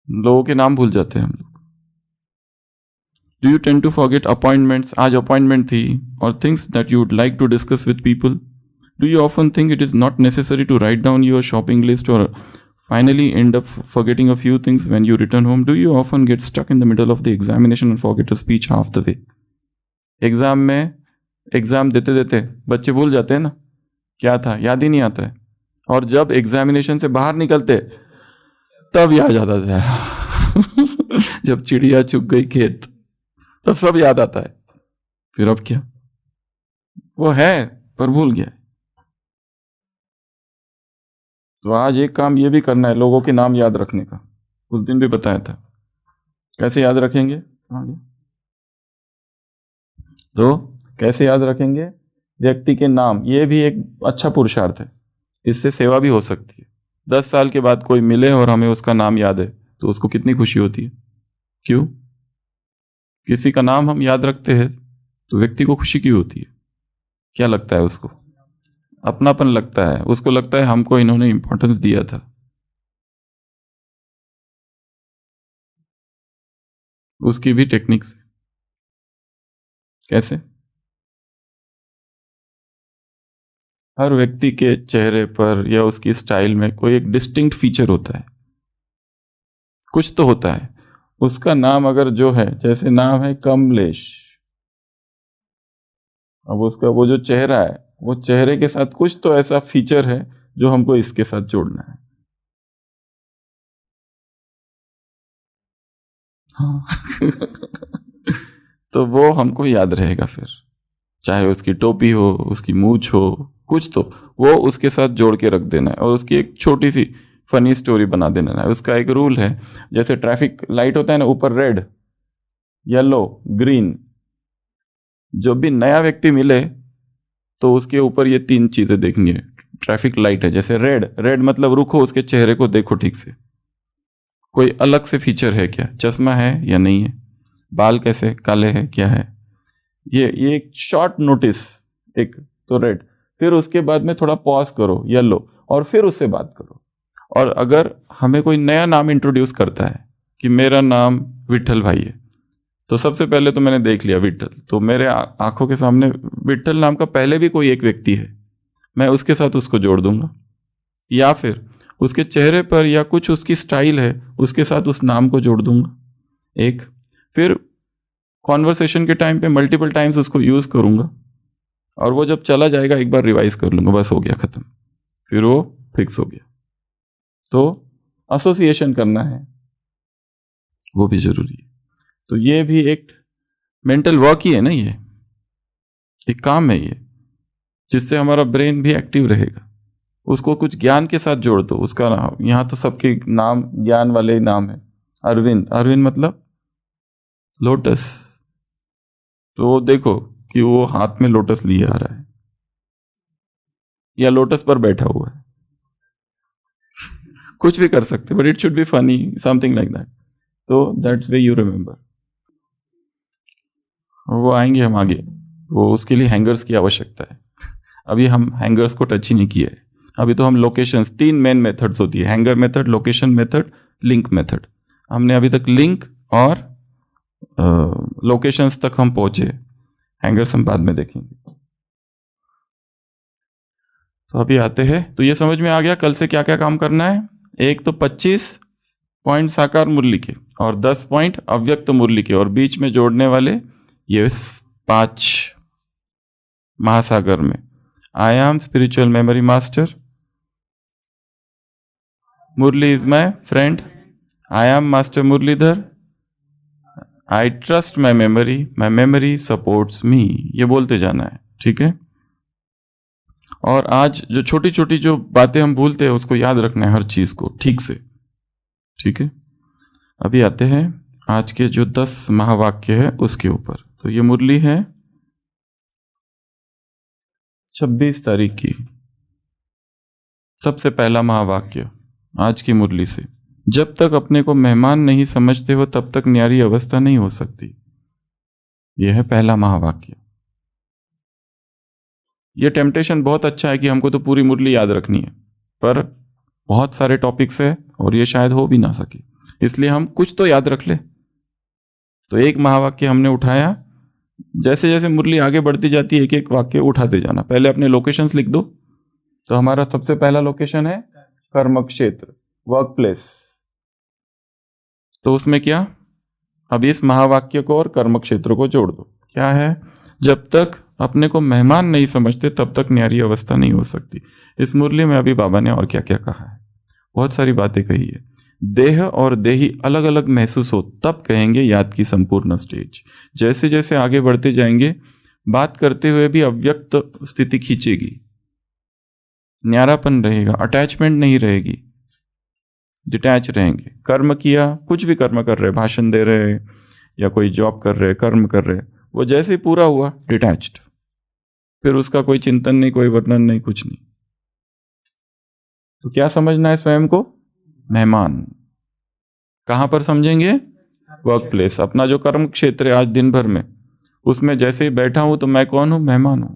लोगों के नाम भूल जाते हैं हम लोग। Do you tend to forget appointments? आज अपॉइंटमेंट थी, और things that you would like to discuss with people? Do you often think it is not necessary to write down your shopping list और finally end up forgetting a few things when you return home? Do you often get stuck in the middle of the examination and forget a speech half the way? Exam में एग्जाम देते देते बच्चे भूल जाते हैं ना, क्या था याद ही नहीं आता है, और जब एग्जामिनेशन से बाहर निकलते तब याद आता था जब चिड़िया चुग गई खेत तब सब याद आता है। फिर अब क्या, वो है पर भूल गया। तो आज एक काम ये भी करना है, लोगों के नाम याद रखने का। उस दिन भी बताया था कैसे याद रखेंगे। तो कैसे याद रखेंगे, व्यक्ति के नाम, ये भी एक अच्छा पुरुषार्थ है, इससे सेवा भी हो सकती है। 10 साल के बाद कोई मिले और हमें उसका नाम याद है तो उसको कितनी खुशी होती है। क्यों, किसी का नाम हम याद रखते हैं तो व्यक्ति को खुशी क्यों होती है, क्या लगता है उसको, अपनापन लगता है, उसको लगता है हमको इन्होंने इंपॉर्टेंस दिया था। उसकी भी टेक्निक्स, कैसे, हर व्यक्ति के चेहरे पर या उसकी स्टाइल में कोई एक डिस्टिंक्ट फीचर होता है, कुछ तो होता है। उसका नाम अगर जो है, जैसे नाम है कमलेश, अब उसका वो जो चेहरा है, वो चेहरे के साथ कुछ तो ऐसा फीचर है जो हमको इसके साथ जोड़ना है। हाँ तो वो हमको याद रहेगा फिर, चाहे उसकी टोपी हो, उसकी मूछ हो, कुछ तो वो उसके साथ जोड़ के रख देना है, और उसकी एक छोटी सी फनी स्टोरी बना देना है। उसका एक रूल है, जैसे ट्रैफिक लाइट होता है ना, ऊपर रेड, येलो, ग्रीन, जब भी नया व्यक्ति मिले तो उसके ऊपर ये 3 चीजें देखनी है। ट्रैफिक लाइट है, जैसे रेड, रेड मतलब रुको, उसके चेहरे को देखो ठीक से, कोई अलग से फीचर है क्या, चश्मा है या नहीं है, बाल कैसे काले हैं क्या है, ये एक शॉर्ट नोटिस, एक तो रेड। फिर उसके बाद में थोड़ा पॉज करो, येलो, और फिर उससे बात करो। और अगर हमें कोई नया नाम इंट्रोड्यूस करता है कि मेरा नाम विठल भाई है, तो सबसे पहले तो मैंने देख लिया विठल, तो मेरे आंखों के सामने विठल नाम का पहले भी कोई एक व्यक्ति है, मैं उसके साथ उसको जोड़ दूंगा, या फिर उसके चेहरे पर या कुछ उसकी स्टाइल है उसके साथ उस नाम को जोड़ दूंगा एक। फिर कॉन्वर्सेशन के टाइम पे मल्टीपल टाइम्स उसको यूज करूंगा, और वो जब चला जाएगा एक बार रिवाइज कर लूंगा, बस हो गया खत्म, फिर वो फिक्स हो गया। तो एसोसिएशन करना है, वो भी जरूरी है। तो ये भी एक मेंटल वर्क ही है ना, ये एक काम है ये, जिससे हमारा ब्रेन भी एक्टिव रहेगा। उसको कुछ ज्ञान के साथ जोड़ दो, उसका नाम, यहाँ तो सबके नाम ज्ञान वाले ही नाम है। अरविंद, अरविंद मतलब लोटस, तो देखो कि वो हाथ में लोटस लिए आ रहा है या लोटस पर बैठा हुआ है, कुछ भी कर सकते, but it should be funny, something like that. तो दैट्स वे यू रिमेंबर। और वो आएंगे हम आगे, वो उसके लिए हैंगर्स की आवश्यकता है। अभी हम हैंगर्स को टच ही नहीं किए, अभी तो हम लोकेशंस, 3 मेन मेथड्स होती है, hanger method, location method, link method. हमने अभी तक लिंक और लोकेशंस तक हम पहुंचे, हैंगर्स हम बाद में देखेंगे। तो अभी आते हैं, तो ये समझ में आ गया कल से क्या क्या काम करना है। एक तो 25 पॉइंट साकार मुरली के और 10 पॉइंट अव्यक्त मुरली के, और बीच में जोड़ने वाले ये 5 महासागर में, I am spiritual memory master, Murli is my friend, I am master Muralidhar, I trust my memory supports me, ये बोलते जाना है, ठीक है। और आज जो छोटी छोटी जो बातें हम भूलते हैं उसको याद रखना है, हर चीज को ठीक से, ठीक है। अभी आते हैं आज के जो 10 महावाक्य है उसके ऊपर। तो ये मुरली है 26 तारीख की। सबसे पहला महावाक्य आज की मुरली से, जब तक अपने को मेहमान नहीं समझते हो तब तक न्यारी अवस्था नहीं हो सकती। यह है पहला महावाक्य। यह टेम्पटेशन बहुत अच्छा है कि हमको तो पूरी मुरली याद रखनी है, पर बहुत सारे टॉपिक्स है और ये शायद हो भी ना सके, इसलिए हम कुछ तो याद रख ले। तो एक महावाक्य हमने उठाया, जैसे जैसे मुरली आगे बढ़ती जाती है एक एक वाक्य उठाते जाना। पहले अपने लोकेशंस लिख दो। तो हमारा सबसे पहला लोकेशन है कर्म क्षेत्र, वर्क प्लेस। तो उसमें क्या, अब इस महावाक्य को और कर्म क्षेत्र को जोड़ दो। क्या है, जब तक अपने को मेहमान नहीं समझते तब तक न्यारी अवस्था नहीं हो सकती। इस मुरली में अभी बाबा ने और क्या क्या कहा है, बहुत सारी बातें कही है। देह और देही अलग अलग महसूस हो तब कहेंगे याद की संपूर्ण स्टेज। जैसे जैसे आगे बढ़ते जाएंगे बात करते हुए भी अव्यक्त स्थिति खींचेगी, न्यारापन रहेगा, अटैचमेंट नहीं रहेगी, डिटैच रहेंगे। कर्म किया, कुछ भी कर्म कर रहे, भाषण दे रहे या कोई जॉब कर रहे, कर्म कर रहे, वो जैसे पूरा हुआ डिटैच्ड, फिर उसका कोई चिंतन नहीं, कोई वर्णन नहीं, कुछ नहीं। तो क्या समझना है स्वयं को? मेहमान। कहां पर समझेंगे? वर्क प्लेस, अपना जो कर्म क्षेत्र है आज दिन भर में, उसमें जैसे ही बैठा हूं तो मैं कौन हूं? मेहमान हूं।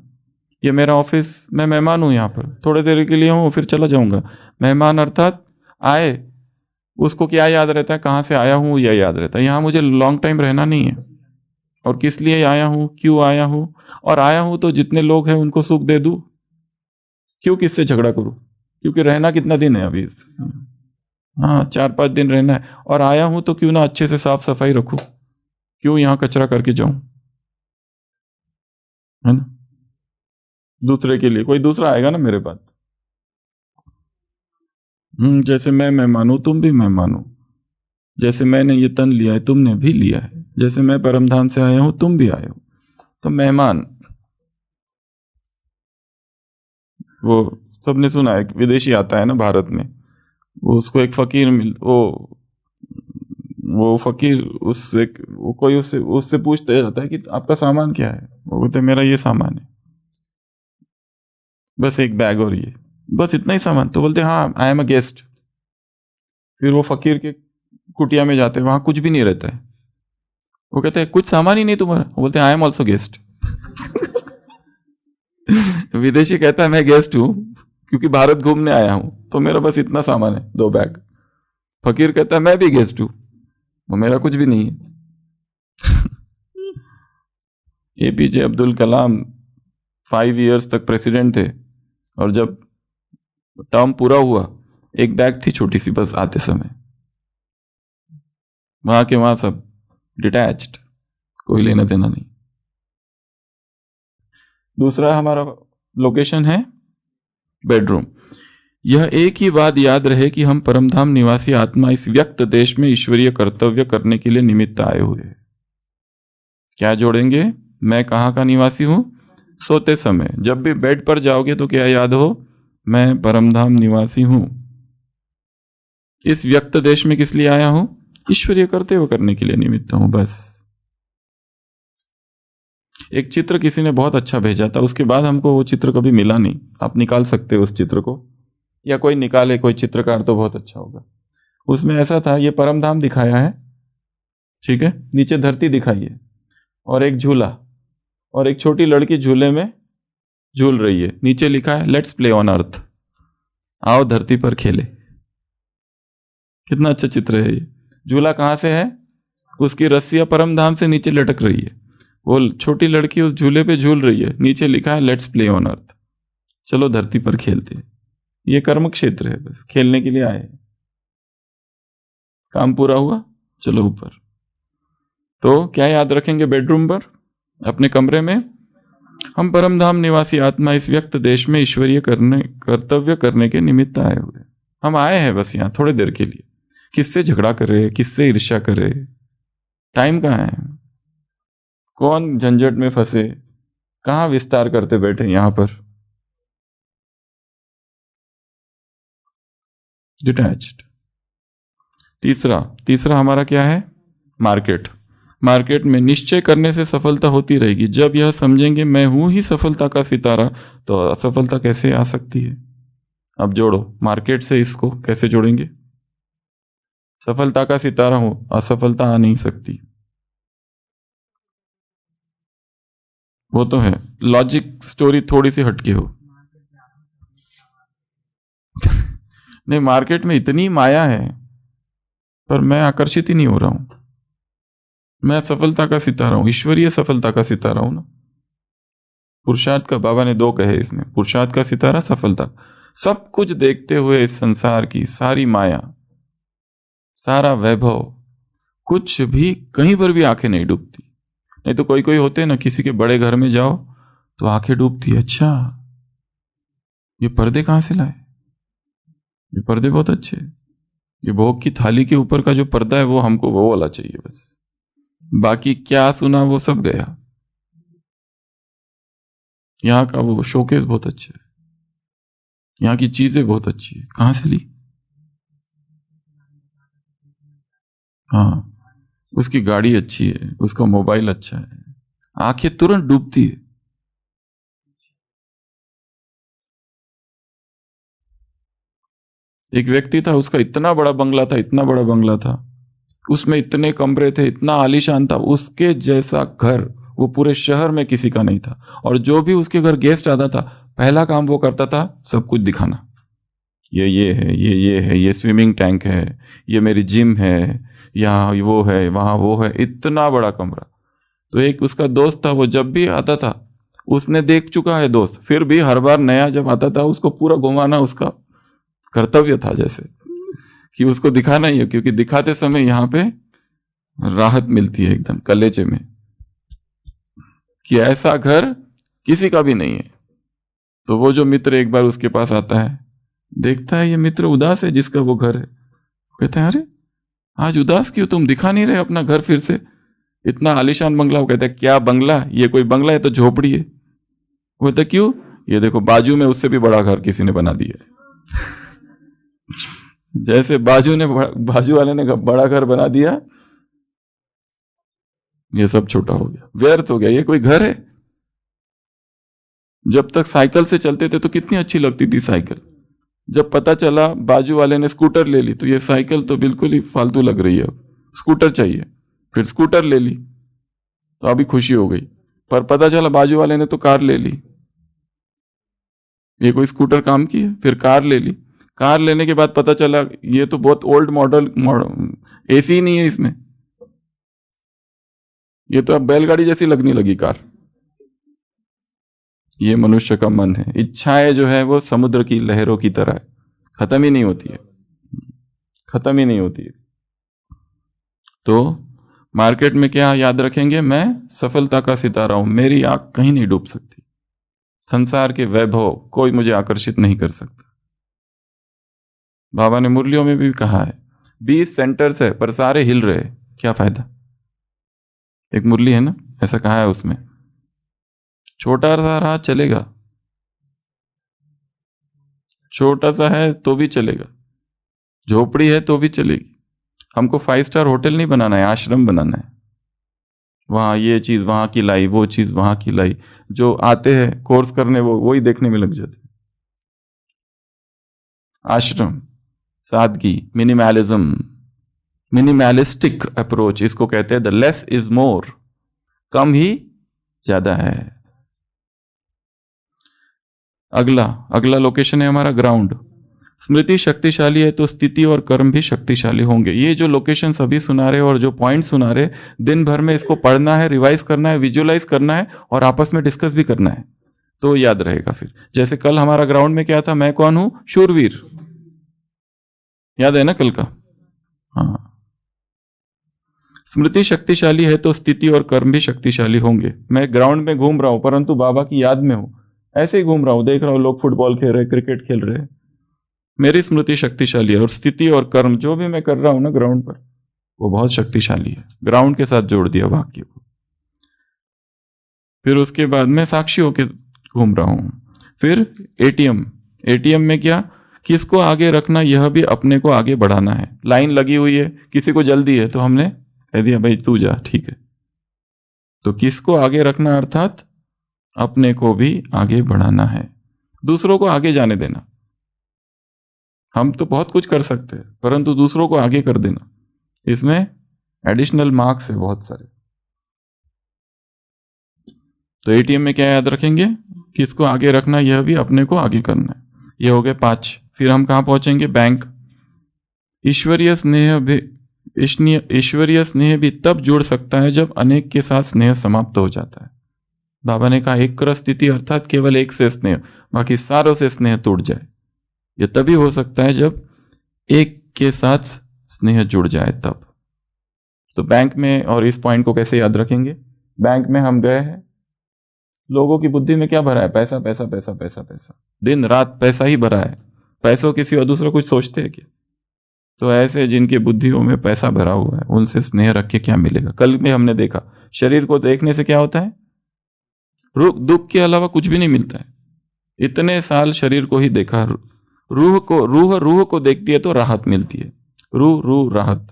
ये मेरा ऑफिस, मैं मेहमान हूं, यहां पर थोड़ी देर के लिए हूं, फिर चला जाऊंगा। मेहमान अर्थात आए, उसको क्या याद रहता है? कहां से आया हूं यह याद रहता है। यहां मुझे लॉन्ग टाइम रहना नहीं है, और किस लिए आया हूं, क्यों आया हूं, और आया हूं तो जितने लोग हैं उनको सुख दे दूं, क्यों किससे झगड़ा करूं? क्योंकि रहना कितना दिन है अभी? हाँ, 4-5 दिन रहना है, और आया हूं तो क्यों ना अच्छे से साफ सफाई रखूं, क्यों यहां कचरा करके जाऊं, है ना? दूसरे के लिए कोई दूसरा आएगा ना मेरे पास। जैसे मैं मेहमान हूं, तुम भी मेहमान हो। जैसे मैंने ये तन लिया है, तुमने भी लिया है। जैसे मैं परमधाम से आया हूं, तुम भी आए हो। तो मेहमान, वो सबने सुना है, विदेशी आता है ना भारत में, वो उसको एक फकीर मिल, वो फकीर उससे, वो कोई उससे उससे पूछते रहता है कि आपका सामान क्या है? वो बोलते मेरा ये सामान है, बस एक बैग और ये, बस इतना ही सामान। तो बोलते हाँ, आई एम अ गेस्ट। फिर वो फकीर के कुटिया में जाते हैं, वहां कुछ भी नहीं रहता है। वो कहते हैं कुछ सामान ही नहीं तुम्हारा? वो बोलते हैं आई एम ऑल्सो गेस्ट। विदेशी कहता है मैं गेस्ट हूं क्योंकि भारत घूमने आया हूं, तो मेरा बस इतना सामान है, 2 बैग। फकीर कहता है मैं भी गेस्ट हूं, वो मेरा कुछ भी नहीं है। एपीजे अब्दुल कलाम 5 इयर्स तक प्रेसिडेंट थे, और जब टर्म पूरा हुआ, एक बैग थी छोटी सी बस आते समय, वहां के वहां सब डिटैच्ड, कोई लेना देना नहीं। दूसरा हमारा लोकेशन है बेडरूम। यह एक ही बात याद रहे कि हम परमधाम निवासी आत्मा इस व्यक्त देश में ईश्वरीय कर्तव्य करने के लिए निमित्त आए हुए हैं। क्या जोड़ेंगे? मैं कहाँ का निवासी हूं? सोते समय जब भी बेड पर जाओगे तो क्या याद हो? मैं परमधाम निवासी हूं। इस व्यक्त देश में किस लिए आया हूं? ईश्वरीय कर्तव्य करने के लिए निमित्त हूं, बस। एक चित्र किसी ने बहुत अच्छा भेजा था, उसके बाद हमको वो चित्र कभी मिला नहीं। आप निकाल सकते हो उस चित्र को, या कोई निकाले, कोई चित्रकार तो बहुत अच्छा होगा। उसमें ऐसा था, ये परमधाम दिखाया है, ठीक है, नीचे धरती दिखाई है और एक झूला, और एक छोटी लड़की झूले में झूल रही है। नीचे लिखा है लेट्स प्ले ऑन अर्थ, आओ धरती पर खेले। कितना अच्छा चित्र है ये। झूला कहां से है? उसकी रस्सियां परमधाम से नीचे लटक रही है, वो छोटी लड़की उस झूले पे झूल रही है, नीचे लिखा है लेट्स प्ले ऑन अर्थ, चलो धरती पर खेलते हैं। ये कर्म क्षेत्र है, बस खेलने के लिए आए। काम पूरा हुआ, चलो ऊपर। तो क्या याद रखेंगे बेडरूम पर, अपने कमरे में? हम परमधाम निवासी आत्मा इस व्यक्त देश में ईश्वरीय कर्तव्य करने के निमित्त आए हुए। हम आए हैं बस यहां थोड़ी देर के लिए। किससे झगड़ा करे, किससे ईर्ष्या करे? टाइम कहाँ है? कौन झंझट में फंसे, कहां विस्तार करते बैठे यहां पर? डिटैच्ड। तीसरा हमारा क्या है? मार्केट। मार्केट में निश्चय करने से सफलता होती रहेगी। जब यह समझेंगे मैं हूं ही सफलता का सितारा, तो असफलता कैसे आ सकती है? अब जोड़ो, मार्केट से इसको कैसे जोड़ेंगे? सफलता का सितारा हूं, असफलता आ नहीं सकती। वो तो है, लॉजिक स्टोरी थोड़ी सी हटके हो। नहीं, मार्केट में इतनी माया है, पर मैं आकर्षित ही नहीं हो रहा हूं। मैं सफलता का सितारा हूं, ईश्वरीय सफलता का सितारा हूं ना। पुरुषार्थ का, बाबा ने 2 कहे इसमें, पुरुषार्थ का सितारा, सफलता। सब कुछ देखते हुए इस संसार की सारी माया, सारा वैभव, कुछ भी कहीं पर भी आंखें नहीं डूबती। नहीं तो कोई कोई होते हैं ना, किसी के बड़े घर में जाओ तो आंखें डूबती है, अच्छा ये पर्दे कहां से लाए, ये पर्दे बहुत अच्छे, ये भोग की थाली के ऊपर का जो पर्दा है वो हमको वो वाला चाहिए बस, बाकी क्या सुना वो सब गया। यहाँ का वो शोकेस बहुत अच्छा है, यहाँ की चीजें बहुत अच्छी है, कहां से ली, हाँ उसकी गाड़ी अच्छी है, उसका मोबाइल अच्छा है, आंखें तुरंत डूबती है। एक व्यक्ति था, उसका इतना बड़ा बंगला था, इतना बड़ा बंगला था, उसमें इतने कमरे थे, इतना आलीशान था, उसके जैसा घर वो पूरे शहर में किसी का नहीं था। और जो भी उसके घर गेस्ट आता था, पहला काम वो करता था सब कुछ दिखाना, ये है, ये है, ये स्विमिंग टैंक है, ये मेरी जिम है, यहाँ वो है, वहाँ वो है, इतना बड़ा कमरा। तो एक उसका दोस्त था, वो जब भी आता था, उसने देख चुका है दोस्त, फिर भी हर बार नया जब आता था उसको पूरा घुमाना उसका कर्तव्य था, जैसे कि उसको दिखाना ही है, क्योंकि दिखाते समय यहाँ पे राहत मिलती है एकदम कलेजे में, कि ऐसा घर किसी का भी नहीं है। तो वो जो मित्र एक बार उसके पास आता है, देखता है ये मित्र उदास है जिसका वो घर है, कहते हैं अरे आज उदास क्यों, तुम दिखा नहीं रहे अपना घर फिर से, इतना आलीशान बंगला। वो कहता है क्या बंगला, ये कोई बंगला है तो झोपड़ी है। वो कहता क्यों, ये देखो बाजू में उससे भी बड़ा घर किसी ने बना दिया है। जैसे बाजू वाले ने बड़ा घर बना दिया, ये सब छोटा हो गया, व्यर्थ हो गया, ये कोई घर है। जब तक साइकिल से चलते थे तो कितनी अच्छी लगती थी साइकिल, जब पता चला बाजू वाले ने स्कूटर ले ली तो ये साइकिल तो बिल्कुल ही फालतू लग रही है, अब स्कूटर चाहिए। फिर स्कूटर ले ली तो अभी खुशी हो गई, पर पता चला बाजू वाले ने तो कार ले ली, ये कोई स्कूटर काम की है। फिर कार ले ली, कार लेने के बाद पता चला ये तो बहुत ओल्ड मॉडल, एसी ही नहीं है इसमें, ये तो अब बैलगाड़ी जैसी लगने लगी कार। ये मनुष्य का मन है, इच्छाएं जो है वो समुद्र की लहरों की तरह है, खत्म ही नहीं होती है, खत्म ही नहीं होती है। तो मार्केट में क्या याद रखेंगे, मैं सफलता का सितारा हूं, मेरी आंख कहीं नहीं डूब सकती, संसार के वैभव कोई मुझे आकर्षित नहीं कर सकता। बाबा ने मुरलियों में भी कहा है 20 सेंटर्स है पर सारे हिल रहे, क्या फायदा। एक मुरली है ना, ऐसा कहा है उसमें, छोटा सा राह चलेगा, छोटा सा है तो भी चलेगा, झोपड़ी है तो भी चलेगी, हमको 5 स्टार होटल नहीं बनाना है, आश्रम बनाना है। वहां ये चीज वहां की लाई, वो चीज वहां की लाई, जो आते हैं कोर्स करने वो वही देखने में लग जाते। आश्रम, सादगी, मिनिमलिज्म, मिनिमलिस्टिक अप्रोच, इसको कहते हैं द लेस इज मोर, कम ही ज्यादा है। अगला अगला लोकेशन है हमारा ग्राउंड। स्मृति शक्तिशाली है तो स्थिति और कर्म भी शक्तिशाली होंगे। ये जो लोकेशन सभी सुना रहे और जो पॉइंट सुना रहे, दिन भर में इसको पढ़ना है, रिवाइज करना है, विजुअलाइज करना है और आपस में डिस्कस भी करना है, तो याद रहेगा। फिर जैसे कल हमारा ग्राउंड में क्या था, मैं कौन हूं, शूरवीर, याद है ना कल का। हाँ, स्मृति शक्तिशाली है तो स्थिति और कर्म भी शक्तिशाली होंगे। मैं ग्राउंड में घूम रहा हूं परंतु बाबा की याद में हूं, ऐसे ही घूम रहा हूं, देख रहा हूं लोग फुटबॉल खेल रहे, क्रिकेट खेल रहे, मेरी स्मृति शक्तिशाली है और स्थिति और कर्म जो भी मैं कर रहा हूं ना ग्राउंड पर, वो बहुत शक्तिशाली है। ग्राउंड के साथ जोड़ दिया वाक्य को। फिर उसके बाद मैं साक्षी होके घूम रहा हूं। फिर एटीएम, एटीएम में क्या, किसको आगे रखना, यह भी अपने को आगे बढ़ाना है। लाइन लगी हुई है, किसी को जल्दी है तो हमने कह दिया भाई तू जा, ठीक है। तो किसको आगे रखना अर्थात अपने को भी आगे बढ़ाना है, दूसरों को आगे जाने देना। हम तो बहुत कुछ कर सकते हैं परंतु दूसरों को आगे कर देना, इसमें एडिशनल मार्क्स है बहुत सारे। तो एटीएम में क्या याद रखेंगे, किसको आगे रखना, यह भी अपने को आगे करना है। ये हो गए 5। फिर हम कहां पहुंचेंगे, बैंक। ईश्वरीय स्नेह भी तब जुड़ सकता है जब अनेक के साथ स्नेह समाप्त हो जाता है। बाबा ने कहा एक स्थिति अर्थात केवल एक से स्नेह, बाकी सारों से स्नेह टूट जाए। यह तभी हो सकता है जब एक के साथ स्नेह जुड़ जाए तब। तो बैंक में, और इस पॉइंट को कैसे याद रखेंगे, बैंक में हम गए हैं, लोगों की बुद्धि में क्या भरा है? पैसा पैसा पैसा पैसा पैसा, दिन रात पैसा ही भरा है। पैसों के सिवा दूसरा कुछ सोचते हैं क्या? तो ऐसे जिनकी बुद्धियों में पैसा भरा हुआ है, उनसे स्नेह रख के क्या मिलेगा? कल में हमने देखा, शरीर को देखने से क्या होता है? दुख के अलावा कुछ भी नहीं मिलता है। इतने साल शरीर को ही देखा, रूह को देखती है तो राहत मिलती है। रूह राहत,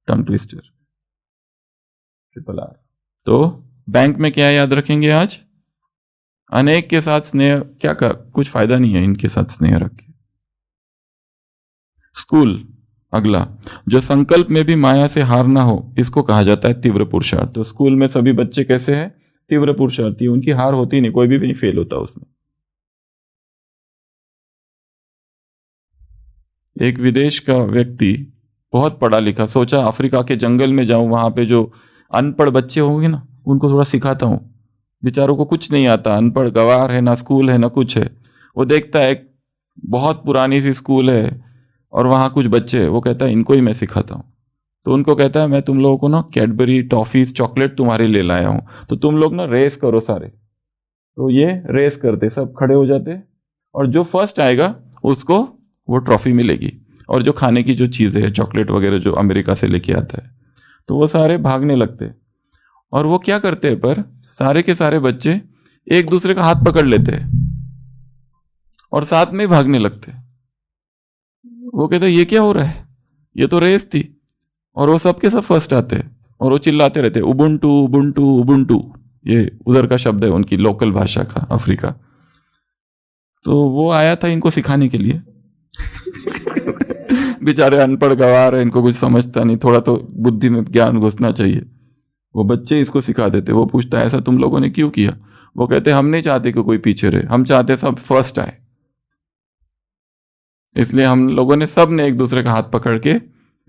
टंग ट्विस्टर, ट्रिपल आर। तो बैंक में क्या याद रखेंगे आज? अनेक के साथ स्नेह क्या कर, कुछ फायदा नहीं है इनके साथ स्नेह रख के। स्कूल अगला, जो संकल्प में भी माया से हार ना हो, इसको कहा जाता है तीव्र पुरुषार्थ। तो स्कूल में सभी बच्चे कैसे हैं? तीव्र पुरुषार्थी, उनकी हार होती नहीं, कोई भी नहीं फेल होता उसमें। एक विदेश का व्यक्ति बहुत पढ़ा लिखा, सोचा अफ्रीका के जंगल में जाऊं, वहां पे जो अनपढ़ बच्चे होंगे ना, उनको थोड़ा सिखाता हूं। बेचारों को कुछ नहीं आता, अनपढ़ गवार है, ना स्कूल है ना कुछ है। वो देखता है एक बहुत पुरानी सी स्कूल है और वहां कुछ बच्चे, वो कहता है इनको ही मैं सिखाता हूं। तो उनको कहता है मैं तुम लोगों को ना कैडबरी, टॉफीज, चॉकलेट तुम्हारे लिए लाया हूं, तो तुम लोग ना रेस करो सारे। तो ये रेस करते, सब खड़े हो जाते, और जो फर्स्ट आएगा उसको वो ट्रॉफी मिलेगी, और जो खाने की जो चीज़ें है, चॉकलेट वगैरह जो अमेरिका से लेके आता है। तो वो सारे भागने लगते, और वो क्या करते हैं, पर सारे के सारे बच्चे एक दूसरे का हाथ पकड़ लेते हैं और साथ में भागने लगते। वो कहते ये क्या हो रहा है, ये तो रेस थी। और वो सबके सब फर्स्ट आते हैं और वो चिल्लाते रहते उबुंटू उबुंटू उबुंटू, ये उधर का शब्द है उनकी लोकल भाषा का, अफ्रीका। तो वो आया था इनको सिखाने के लिए। बेचारे अनपढ़ गवार है, इनको कुछ समझता नहीं, थोड़ा तो बुद्धि में ज्ञान घुसना चाहिए। वो बच्चे इसको सिखा देते। वो पूछता है ऐसा तुम लोगों ने क्यों किया? वो कहते हम नहीं चाहते कि कोई पीछे रहे, हम चाहते सब फर्स्ट आए। इसलिए हम लोगों ने सब ने एक दूसरे का हाथ पकड़ के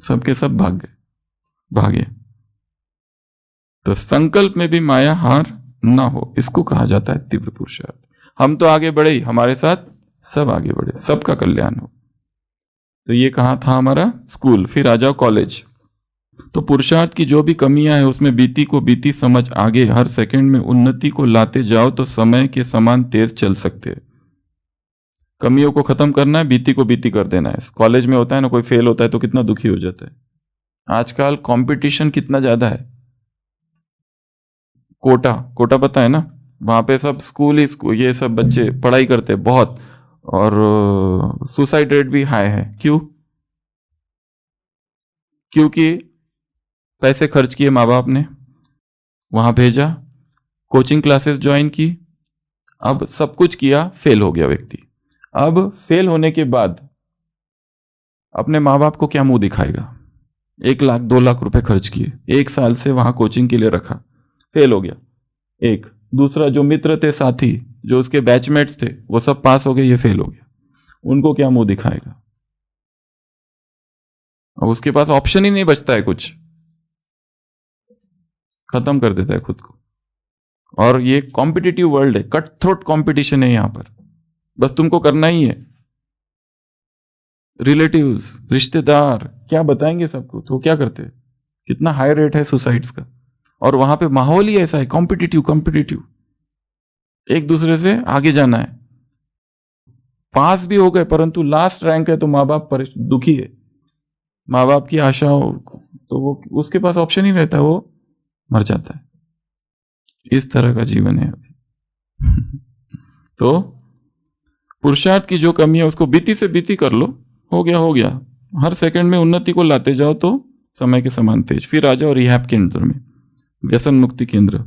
सबके सब भागे। तो संकल्प में भी माया हार ना हो, इसको कहा जाता है तीव्र पुरुषार्थ। हम तो आगे बढ़े ही, हमारे साथ सब आगे बढ़े, सबका कल्याण हो। तो ये कहा था हमारा स्कूल। फिर आ जाओ कॉलेज। तो पुरुषार्थ की जो भी कमियां है उसमें बीती को बीती समझ आगे हर सेकंड में उन्नति को लाते जाओ तो समय के समान तेज चल सकते हैं। कमियों को खत्म करना है, बीती को बीती कर देना है। कॉलेज में होता है ना, कोई फेल होता है तो कितना दुखी हो जाता है। आजकल कंपटीशन कितना ज्यादा है। कोटा पता है ना, वहां पे सब स्कूल ये सब बच्चे पढ़ाई करते हैं बहुत, और सुसाइड रेट भी हाई है। क्योंकि पैसे खर्च किए माँ बाप ने, वहां भेजा, कोचिंग क्लासेस ज्वाइन की, अब सब कुछ किया, फेल हो गया व्यक्ति। अब फेल होने के बाद अपने माँ बाप को क्या मुंह दिखाएगा? 1 लाख 2 लाख रुपए खर्च किए, 1 साल से वहां कोचिंग के लिए रखा, फेल हो गया। एक दूसरा जो मित्र थे, साथी जो उसके बैचमेट्स थे, वो सब पास हो गए, ये फेल हो गया। उनको क्या मुंह दिखाएगा? अब उसके पास ऑप्शन ही नहीं बचता है, कुछ खत्म कर देता है खुद को। और ये कॉम्पिटिटिव वर्ल्ड है, कट थ्रोट कॉम्पिटिशन है यहां पर, बस तुमको करना ही है। रिलेटिव्स, रिश्तेदार क्या बताएंगे सबको, तो क्या करते हैं? कितना हाई रेट है सुसाइड्स का। और वहां पे माहौल ही ऐसा है, कॉम्पिटिटिव, एक दूसरे से आगे जाना है। पास भी हो गए परंतु लास्ट रैंक है तो माँ बाप दुखी है, माँ बाप की आशाओं, तो वो उसके पास ऑप्शन ही रहता है, वो मर जाता है। इस तरह का जीवन है अभी। तो पुरुषार्थ की जो कमी है उसको बीती से बीती कर लो, हो गया। हर सेकंड में उन्नति को लाते जाओ तो समय के समान तेज। फिर आ जाओ रिहैब केंद्र में, व्यसन मुक्ति केंद्र।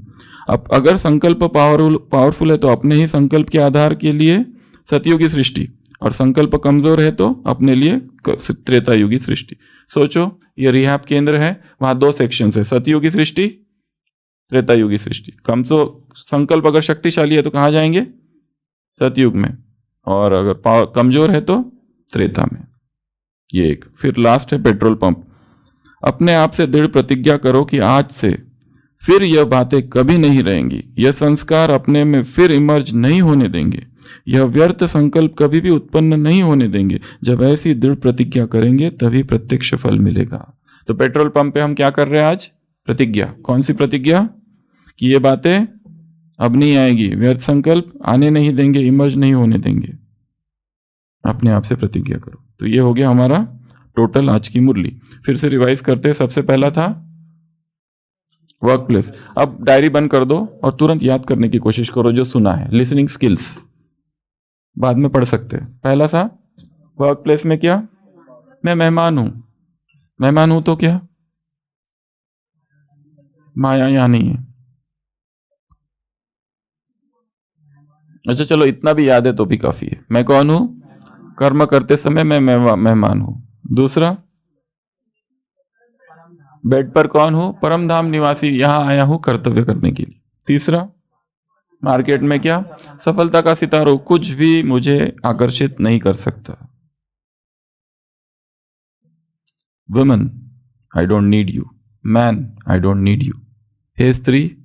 अब अगर संकल्प पावरफुल है तो अपने ही संकल्प के आधार के लिए सतयुगी सृष्टि, और संकल्प कमजोर है तो अपने लिए त्रेता युगी सृष्टि। सोचो ये रिहैब केंद्र है, वहां 2 सेक्शन है, सतयुगी सृष्टि, त्रेता युगी सृष्टि। संकल्प अगर शक्तिशाली है तो कहाँ जाएंगे? सतयुग में, और अगर कमजोर है तो त्रेता में। ये एक। फिर लास्ट है पेट्रोल पंप। अपने आप से दृढ़ प्रतिज्ञा करो कि आज से फिर यह बातें कभी नहीं रहेंगी, यह संस्कार अपने में फिर इमर्ज नहीं होने देंगे, यह व्यर्थ संकल्प कभी भी उत्पन्न नहीं होने देंगे। जब ऐसी दृढ़ प्रतिज्ञा करेंगे तभी प्रत्यक्ष फल मिलेगा। तो पेट्रोल पंप पे हम क्या कर रहे हैं आज? प्रतिज्ञा। कौन सी प्रतिज्ञा? कि ये बातें अब नहीं आएगी। व्यर्थ संकल्प आने नहीं देंगे, इमर्ज नहीं होने देंगे। अपने आप से प्रतिज्ञा करो। तो ये हो गया हमारा टोटल आज की मुरली। फिर से रिवाइज करते हैं। सबसे पहला था वर्क प्लेस। अब डायरी बंद कर दो और तुरंत याद करने की कोशिश करो जो सुना है। लिसनिंग स्किल्स बाद में पढ़ सकते हैं। पहला था वर्क प्लेस में क्या? मैं मेहमान हूं। मेहमान हूं तो क्या? माया यहां नहीं है। अच्छा चलो इतना भी याद है तो भी काफी है। मैं कौन हूं? कर्म करते समय मैं मेहमान हूं। दूसरा, बेड पर कौन हूं? परम धाम निवासी, यहां आया हूं कर्तव्य करने के लिए। तीसरा, मार्केट में क्या? सफलता का सितारा हूं, कुछ भी मुझे आकर्षित नहीं कर सकता। Woman, I don't need you. Man, I don't need you. हे स्त्री,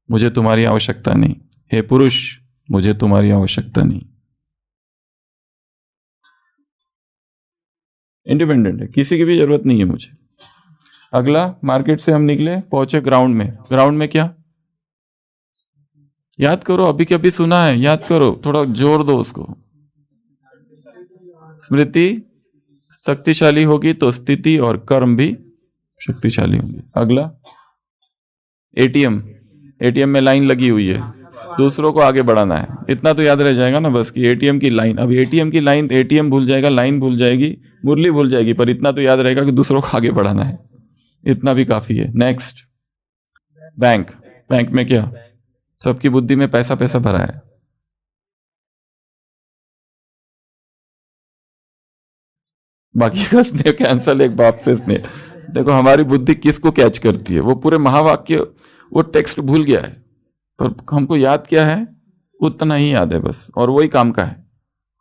मुझे तुम्हारी आवश्यकता नहीं। हे पुरुष, मुझे तुम्हारी आवश्यकता नहीं। इंडिपेंडेंट है, किसी की भी जरूरत नहीं है मुझे। अगला, मार्केट से हम निकले, पहुंचे ग्राउंड में। ग्राउंड में क्या? याद करो, अभी के अभी सुना है, याद करो, थोड़ा जोर दो उसको। स्मृति शक्तिशाली होगी तो स्थिति और कर्म भी शक्तिशाली होंगे। अगला, एटीएम। एटीएम में लाइन लगी हुई है, दूसरों को आगे बढ़ाना है। इतना तो याद रह जाएगा ना बस कि एटीएम की लाइन। अब एटीएम की लाइन, एटीएम भूल जाएगा, लाइन भूल जाएगी, मुरली भूल जाएगी, पर इतना तो याद रहेगा कि दूसरों को आगे बढ़ाना है। इतना भी काफी है। Next, bank. बैंक में क्या? सबकी बुद्धि में पैसा पैसा भरा है। बाकी का स्नेह कैंसल, एक बाप से स्नेह। देखो हमारी बुद्धि किसको कैच करती है, वो पूरे महावाक्य, वो टेक्स्ट भूल गया है, पर हमको याद क्या है उतना ही याद है बस, और वही काम का है।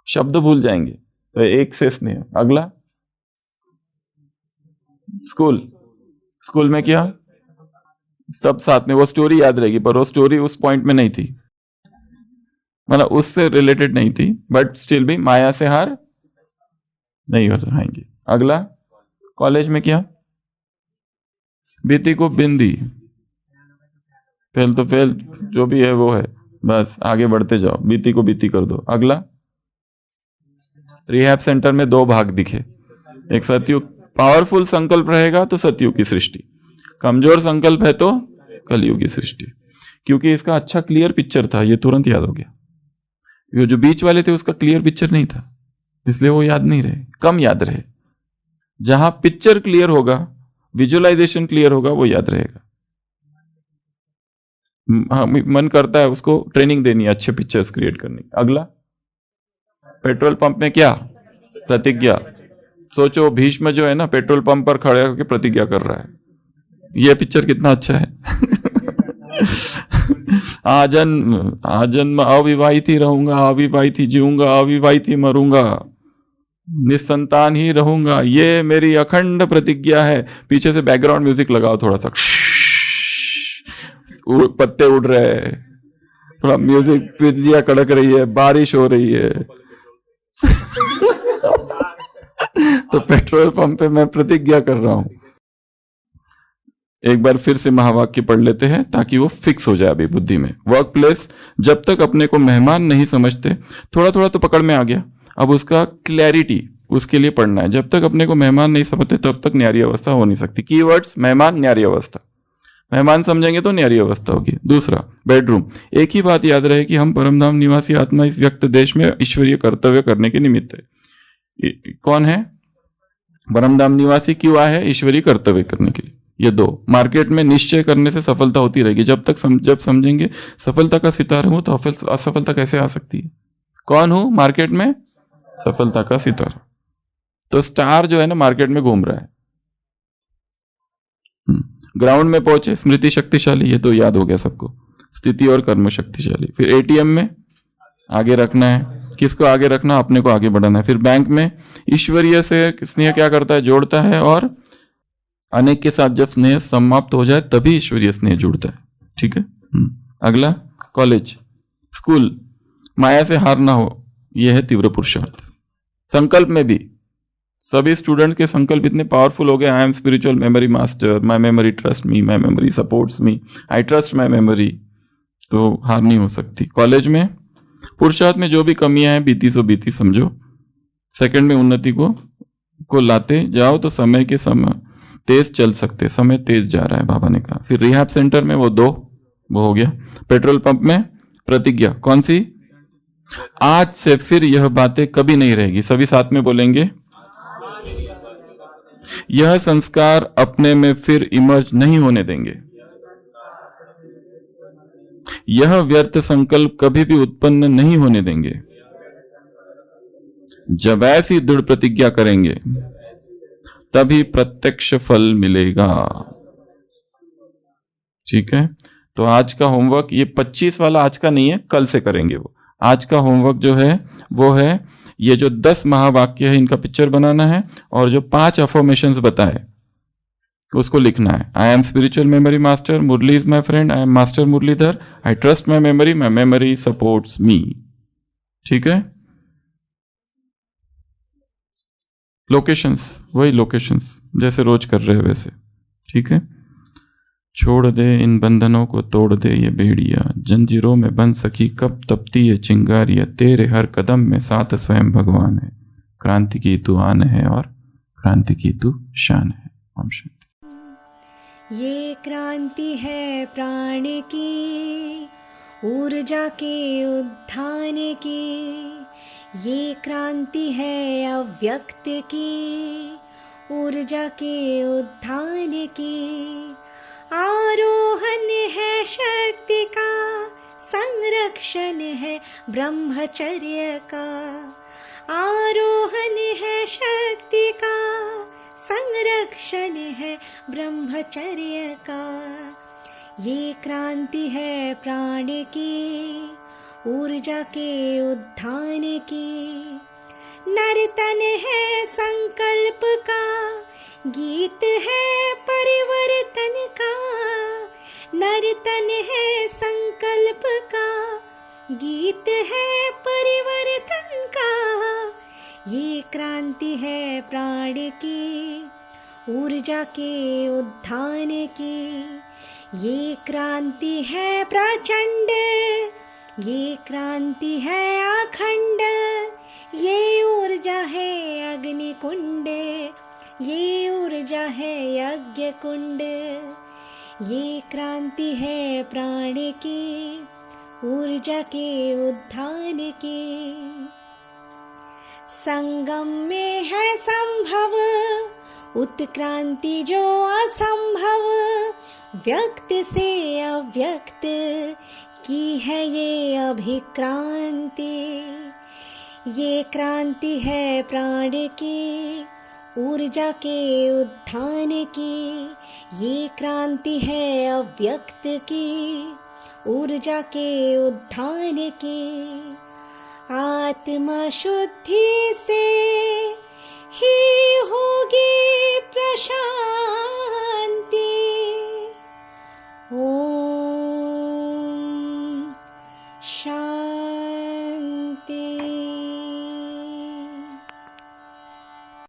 शब्द भूल जाएंगे तो एक से स्नेह। अगला, स्कूल। स्कूल में क्या? सब साथ में। वो स्टोरी याद रहेगी, पर वो स्टोरी उस पॉइंट में नहीं थी, मतलब उससे रिलेटेड नहीं थी, बट स्टिल भी माया से हार नहीं हो जाएंगे। अगला, कॉलेज में क्या? बीती को बिंदी, फेल तो फेल, जो भी है वो है, बस आगे बढ़ते जाओ, बीती को बीती कर दो। अगला, रिहैब सेंटर में दो भाग दिखे। एक सतयुग, पावरफुल संकल्प रहेगा तो सतयुग की सृष्टि, कमजोर संकल्प है तो कलयुग की सृष्टि। क्योंकि इसका अच्छा क्लियर पिक्चर था, ये तुरंत याद हो गया। ये जो बीच वाले थे उसका क्लियर पिक्चर नहीं था, इसलिए वो याद नहीं रहे, कम याद रहे। जहां पिक्चर क्लियर होगा, विजुअलाइजेशन क्लियर होगा, वो याद रहेगा। मन करता है उसको ट्रेनिंग देनी है अच्छे पिक्चर्स क्रिएट करने की। अगला, पेट्रोल पंप में क्या? प्रतिज्ञा। सोचो भीष्म जो है ना, पेट्रोल पंप पर खड़े होकर प्रतिज्ञा कर रहा है। यह पिक्चर कितना अच्छा है। आजन्म अविवाहित ही रहूंगा, अविवाहित ही जीऊंगा, अविवाहित ही मरूंगा, निसंतान ही रहूंगा, ये मेरी अखंड प्रतिज्ञा है। पीछे से बैकग्राउंड म्यूजिक लगाओ थोड़ा सा, पत्ते उड़ रहे हैं, थोड़ा म्यूजिक, बिजलियां कड़क रही है, बारिश हो रही है। तो पेट्रोल पंप पे मैं प्रतिज्ञा कर रहा हूं। एक बार फिर से महावाक्य पढ़ लेते हैं ताकि वो फिक्स हो जाए अभी बुद्धि में। वर्क प्लेस, जब तक अपने को मेहमान नहीं समझते, थोड़ा थोड़ा तो पकड़ में आ गया, अब उसका क्लैरिटी उसके लिए पढ़ना है। जब तक अपने को मेहमान नहीं समझते तब तक न्यारी अवस्था हो नहीं सकती। कीवर्ड्स, मेहमान, न्यारी अवस्था। मेहमान समझेंगे तो न्यारी अवस्था होगी। दूसरा, बेडरूम। एक ही बात याद रहे कि हम परमधाम निवासी आत्मा इस व्यक्त देश में ईश्वरीय कर्तव्य करने के निमित्त है। कौन है परमधाम निवासी? क्यों आए है? ईश्वरीय कर्तव्य करने के लिए। ये दो। मार्केट में निश्चय करने से सफलता होती रहेगी। जब तक जब समझेंगे सफलता का सितारा हूं तो असफलता कैसे आ सकती है? कौन हूं मार्केट में? सफलता का सितारा। तो स्टार जो है ना मार्केट में घूम रहा है। ग्राउंड में पहुंचे, स्मृति शक्तिशाली, ये तो याद हो गया सबको। स्थिति और कर्म शक्तिशाली। फिर एटीएम में आगे रखना है, किसको आगे रखना? अपने को आगे बढ़ाना है। फिर बैंक में ईश्वरीय से स्नेह क्या करता है? जोड़ता है, और अनेक के साथ जब स्नेह समाप्त हो जाए तभी ईश्वरीय स्नेह जुड़ता है। ठीक है। अगला, कॉलेज। स्कूल, माया से हार ना हो, यह है तीव्र पुरुषार्थ। संकल्प में भी सभी स्टूडेंट के संकल्प इतने पावरफुल हो गए। आई am spiritual memory master, my memory trust me, my memory supports me, I trust my memory. तो हार नहीं हो सकती। कॉलेज में पुरुषार्थ में जो भी कमियां हैं बीती सो बीती समझो, सेकंड में उन्नति को लाते जाओ तो समय के समय तेज चल सकते, समय तेज जा रहा है बाबा ने कहा। फिर रिहैब सेंटर में वो हो गया। पेट्रोल पंप में प्रतिज्ञा कौन सी? आज से फिर यह बातें कभी नहीं रहेगी, सभी साथ में बोलेंगे। यह संस्कार अपने में फिर इमर्ज नहीं होने देंगे। यह व्यर्थ संकल्प कभी भी उत्पन्न नहीं होने देंगे। जब ऐसी दृढ़ प्रतिज्ञा करेंगे तभी प्रत्यक्ष फल मिलेगा। ठीक है, तो आज का होमवर्क, ये 25 वाला आज का नहीं है, कल से करेंगे वो। आज का होमवर्क जो है वो है ये जो 10 महावाक्य है इनका पिक्चर बनाना है, और जो 5 अफर्मेशंस बताए उसको लिखना है। I am spiritual memory master, Murli is my friend, I am master Muralidhar, I trust my memory supports me. ठीक है, लोकेशंस वही लोकेशंस जैसे रोज कर रहे हैं वैसे। ठीक है, छोड़ दे इन बंधनों को, तोड़ दे ये बेड़िया, जंजीरों में बंध सकी कब तपती ये चिंगारिया, तेरे हर कदम में साथ स्वयं भगवान है, क्रांति की तू आन है और क्रांति की तू शान है। ओम शांति। ये क्रांति है प्राण की, ऊर्जा के उत्थान की, ये क्रांति है अव्यक्त की, ऊर्जा के उत्थान की। आरोहण है शक्ति का, संरक्षण है ब्रह्मचर्य का। आरोहण है शक्ति का, संरक्षण है ब्रह्मचर्य का। ये क्रांति है प्राण की, ऊर्जा के उत्थान की। नर्तन है संकल्प का, गीत है परिवर्तन का। नर्तन है संकल्प का, गीत है परिवर्तन का। ये क्रांति है प्राण की, ऊर्जा के उत्थान की। ये क्रांति है प्रचंड, ये क्रांति है अखंड। ये ऊर्जा है अग्निकुंड, ये ऊर्जा है यज्ञ कुंड। ये क्रांति है प्राण की, ऊर्जा के उत्थान की। संगम में है संभव उत्क्रांति जो असंभव, व्यक्त से अव्यक्त की है ये अभिक्रांति। ये क्रांति है प्राण की, ऊर्जा के उत्थान की। ये क्रांति है अव्यक्त की, ऊर्जा के उत्थान की। आत्मा शुद्धि से ही होगी प्रशांति। ओम शांति।